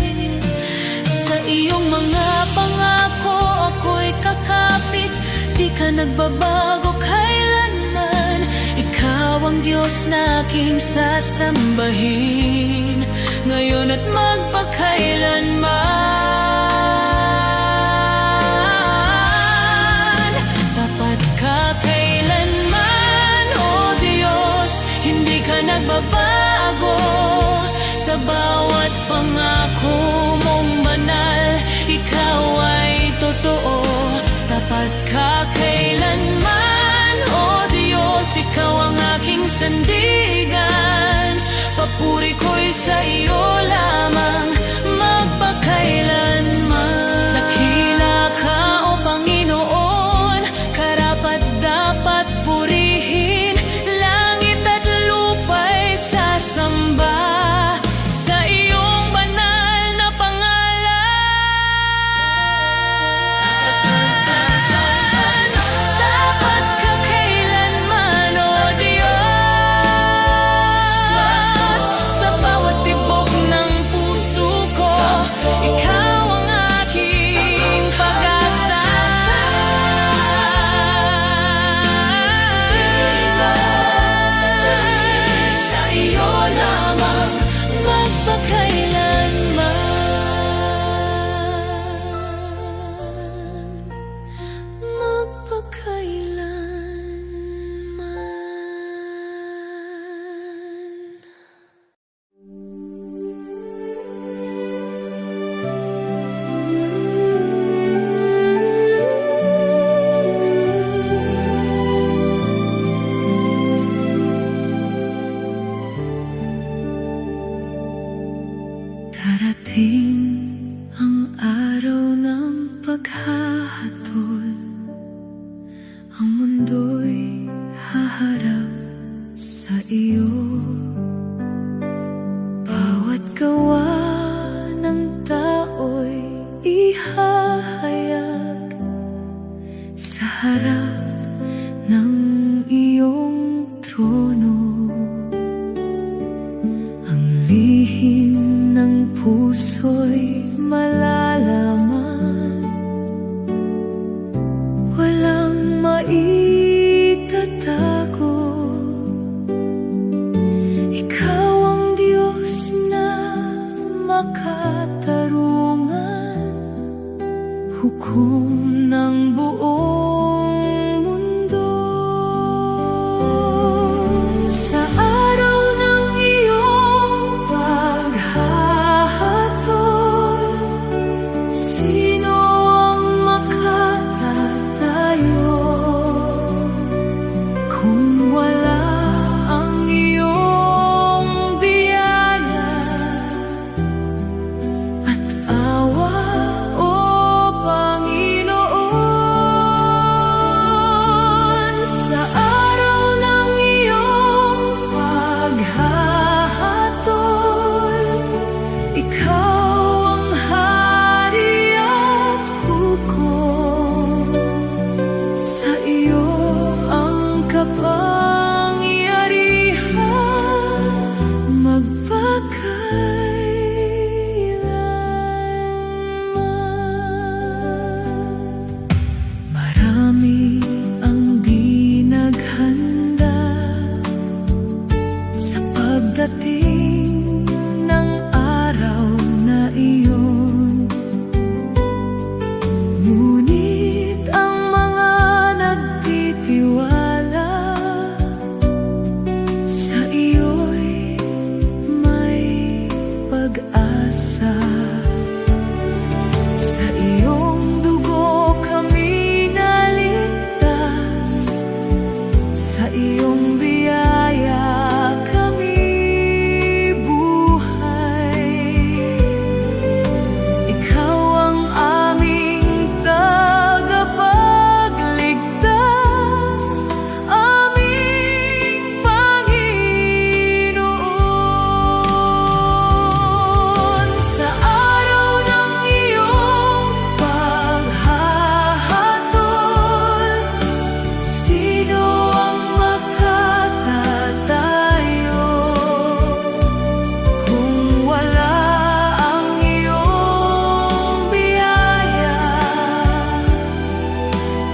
Sa iyong mga pangako ako'y kakapit, di ka nagbabago kailanman. Ikaw ang Diyos na aking sasambahin, ngayon at magpakailanman. Tapat ka kailanman, O Diyos, hindi ka nagbabago. Sa bawat pangako mong banal, ikaw ay totoo. Tapat ka kailanman, O Diyos, ikaw ang aking sandigan. Papuri ko'y sa iyo lamang magpakailanman. Dakila ka, O Panginoon, karapat dapat purihin. Langit at lupa'y sasamba sa iyong banal na pangalan. Dapat ka kailanman, O Diyos, sa bawat tibok ng puso ko, ikaw ang aking pag-asa. Sa iyo lamang darating ang araw ng paghahatol, ang mundo'y haharap sa iyo. Bawat gawa ng tao'y ihahayag sa harap ng iyong trono. Ang lihim ng puso'y malalaman, walang maitatago. Ikaw ang Diyos na makatarungan, hukom ng buong mundo. Sa araw ng iyong paghahatol, sino ang makatatayo kung wala ang iyong biyaya at awa, O Panginoon?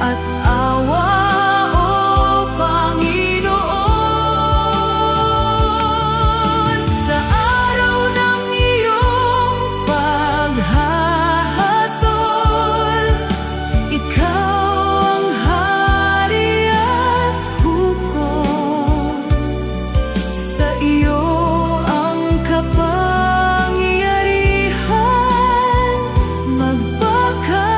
at awa, O Panginoon. Sa araw ng iyong paghahatol, ikaw ang hari at hukom. Sa iyo ang kapangyarihan magpakailanman.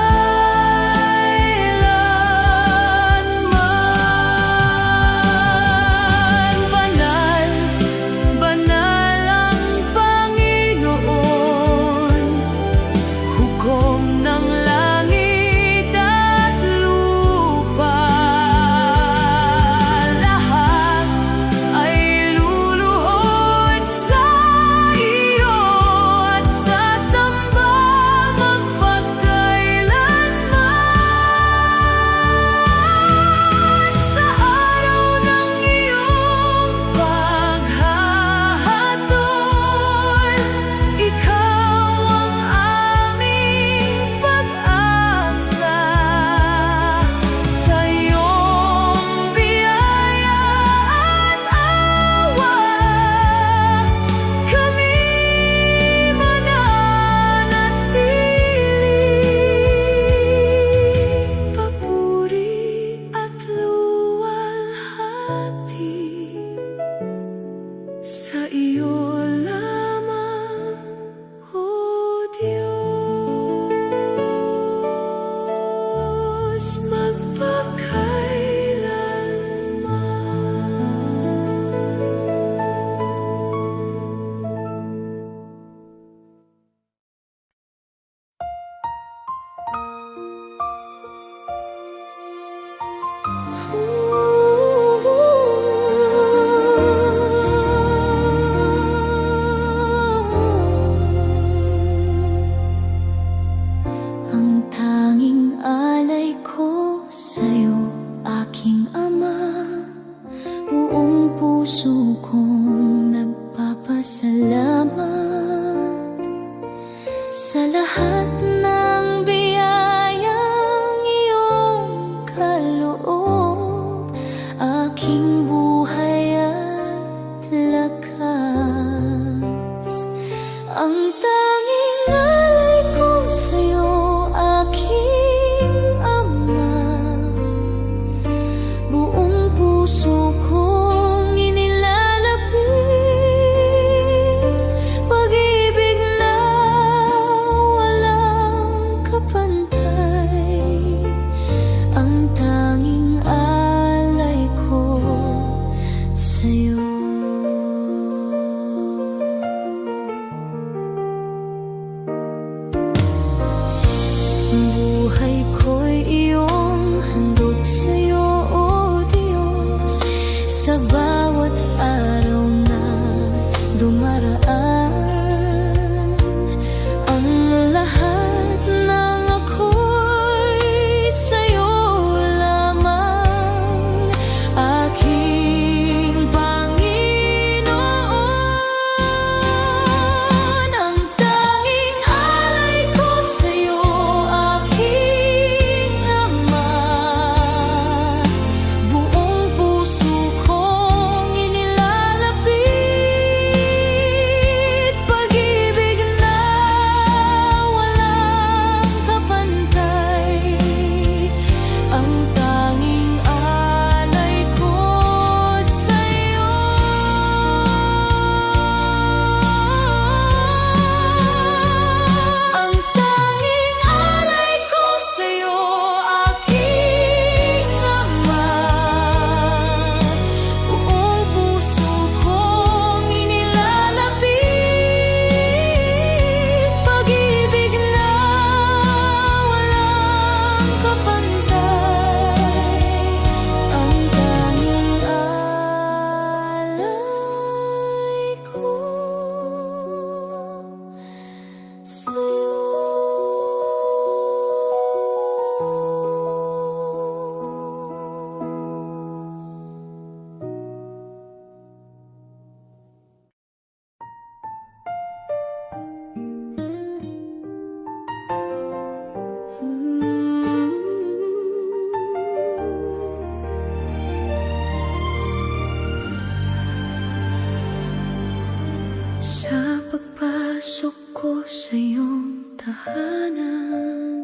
tahanan.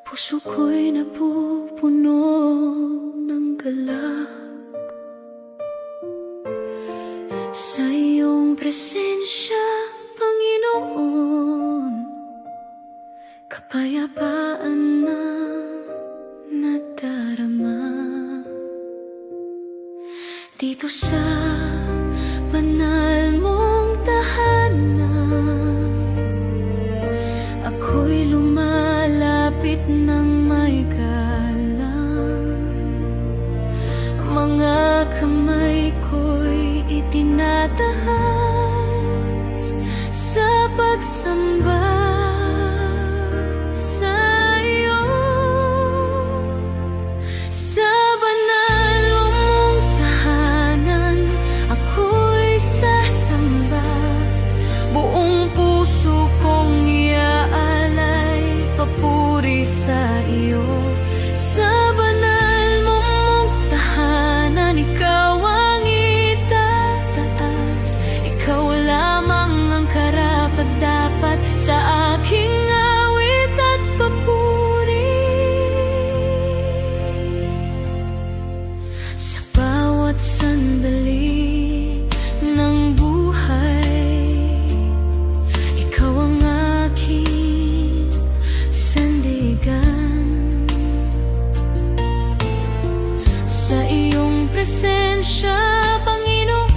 Puso ko'y napupuno ng galak sa iyong presensya, Panginoon. Kapayapaan na nadarama dito sa banal mong tahanan. Ako'y lumalapit ng may galang, mga kamay ko'y itinataas sa pagsamba sa iyo. Sa banal mong tahanan, ako'y sasamba. Buong puso kong iaalay, papuri sa iyo. Sa banal mong tahanan, ikaw ang itataas. Ikaw lamang ang karapat-dapat sa aking awit at papuri. Sa bawat sandali ng buhay, ikaw ang aking sandigan. Sa iyong presensya, Panginoon,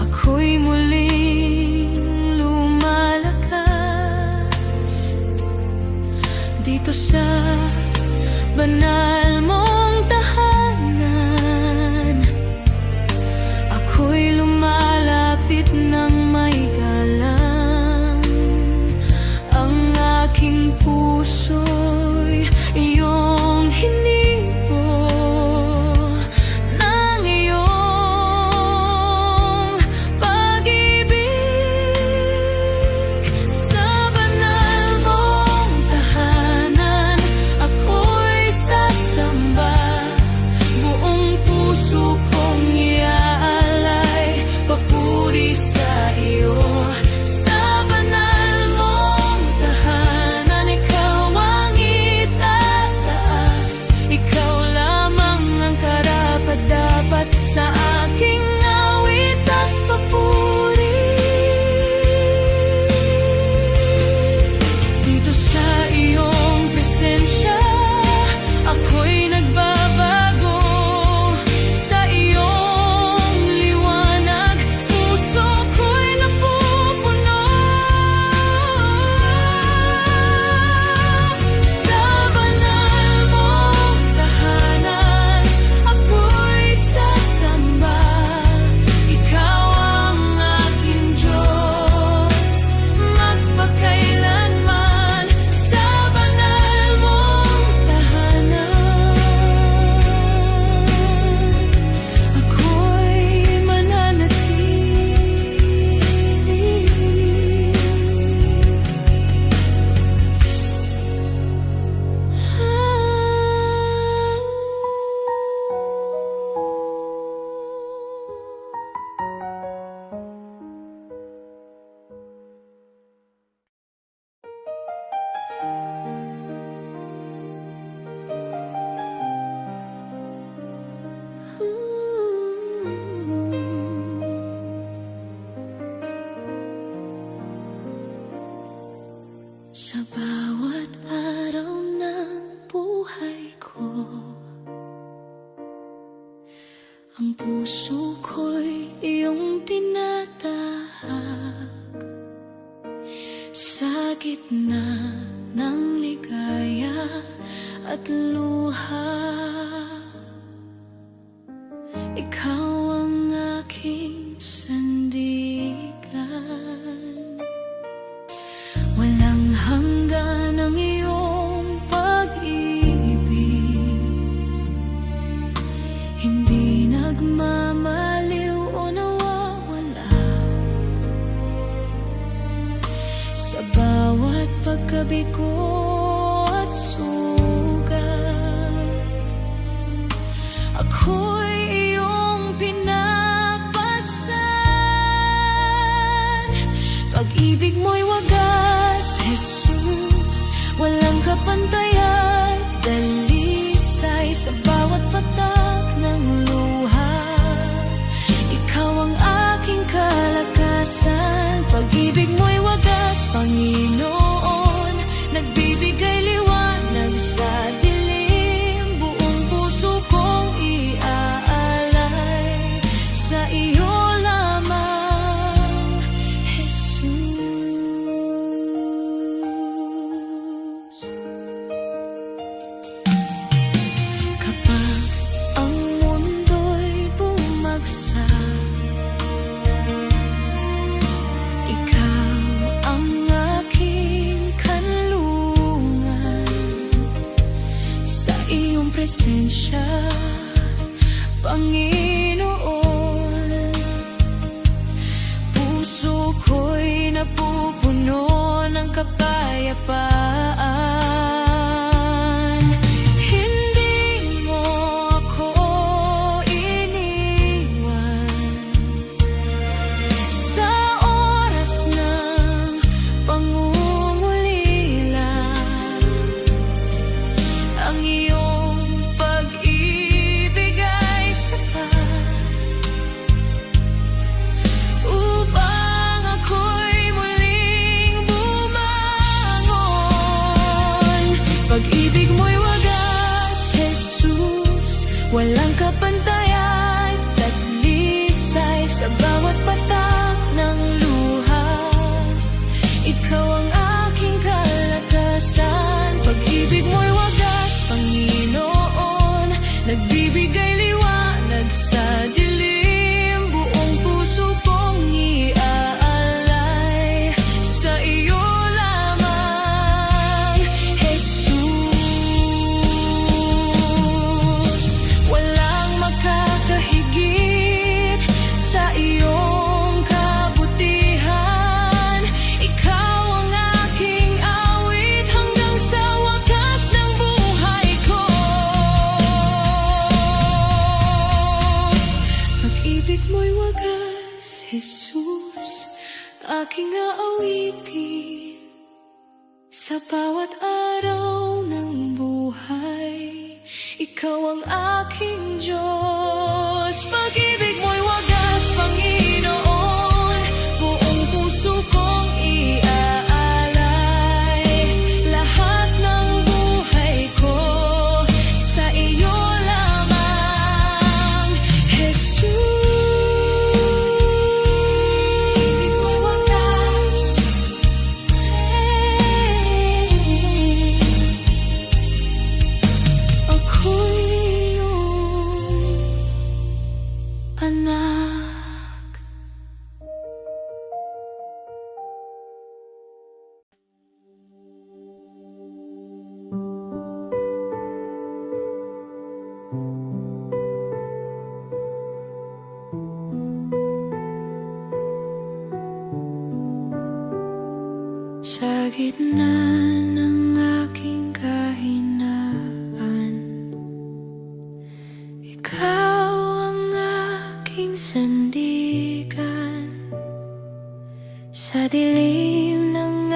ako'y muling lumalakas dito sa banal mong tahanan. Ako'y lumalapit ng may galang, ang aking puso'y iyong hinipo ng iyong pag-ibig. Sa banal mong tahanan, ako'y sasamba. Buong puso kong iaalay, papuri sa iyo. Sa banal mong tahanan, ikaw ang itataas. Ikaw lamang ang karapat-dapat sa aking awit at papuri. Dito sa iyong presensya, ako'y nagbabago. Sa iyong liwanag, puso ko'y napupuno. Sa banal mong tahanan, ako'y sasamba. Ikaw ang aking Diyos, magpakailanman. Sa banal mong tahanan, ako'y mananatili. Sa bawat araw ng buhay ko, ang puso ko'y iyong tinatahak. Sa gitna ng ligaya at luha, ikaw ang aking sandigan. Walang hanggan ang iyong pag-ibig, hindi nagmamaliw o nawawala. Sa bawat pagkabigo at sugat, ako'y iyong pinapasan. Panginoon, nagbibigay liwanag sa dilim. Buong puso kong iaalay sa iyo lamang, Jesus. Kapag ang mundo'y bumagsak, ikaw ang aking kanlungan. Sa iyong presensya, Panginoon, puso ko'y napupuno ng kapayapaan. Hindi mo ako iniwan sa oras ng pangungulila. Ang iyong pag-ibig ay sapat upang ako'y muling bumangon. Pag-ibig mo'y wagas, Jesus, walang kapantayan at lisay sa bawat patak ng luha. Ikaw ang aking kalakasan. Pag-ibig mo'y wagas, Panginoon, nagbibigay liwanag sa dilim. Buong puso kong iaalay sa iyo lamang, Jesus. Walang makakahigit sa iyong kabutihan. Ikaw ang aking awit hanggang sa wakas ng buhay ko. Pag-ibig mo'y wagas, Jesus, aking aawitin sa bawat araw ng buhay. Ikaw ang aking Diyos. Pag-ibig mo'y wagas, Panginoon, buong puso kong iaalay lahat ng buhay ko sa iyo lamang, Jesus. Pag-ibig mo'y wagas, ako'y iyong anak. Sa gitna ng aking kahinaan, ikaw ang aking sandigan. Sa dilim ng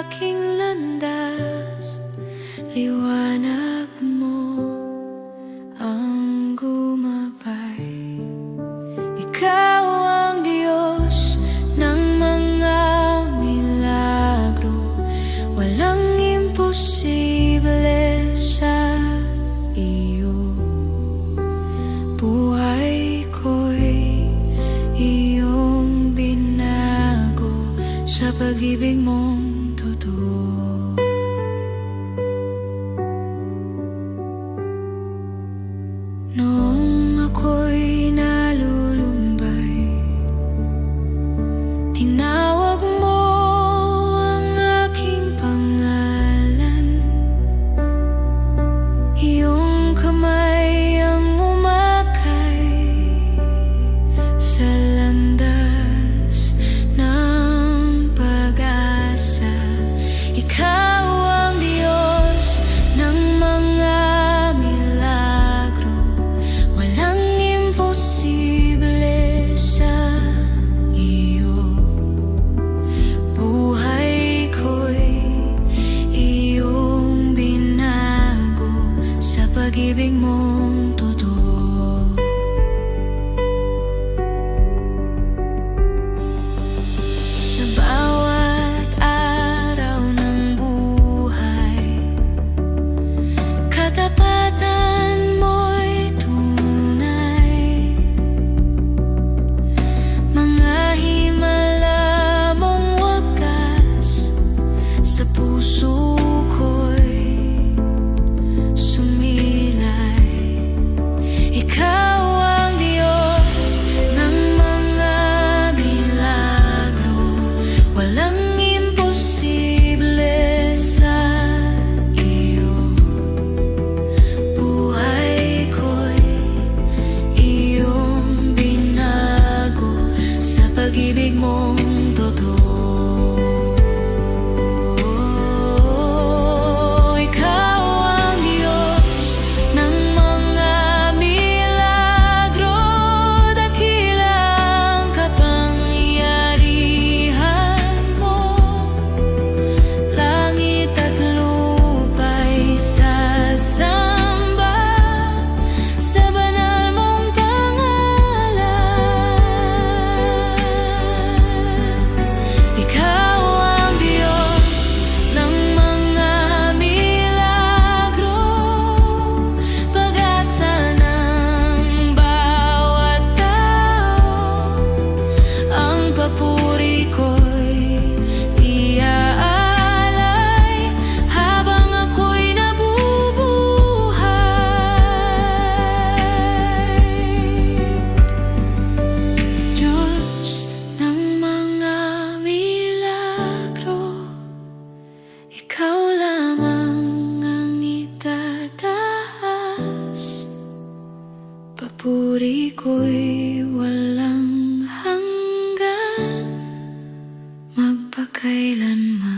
aking landas, liwanag mo ang gumabay. Ikaw ang Diyos ng mga milagro. Walang imposible sa iyo. Buhay ko'y iyong binago sa pag-ibig mong totoo. Noong ako'y nalulumbay, tinawag mo ang aking pangalan. Iyong kamay ang umakay sa landas ng pag-asa. Ikaw ang Diyos ng mga milagro. Walang imposible sa iyo. Buhay ko'y iyong binago sa pag-ibig mong totoo. Sa bawat papuri ko'y walang hanggan, magpakailanman.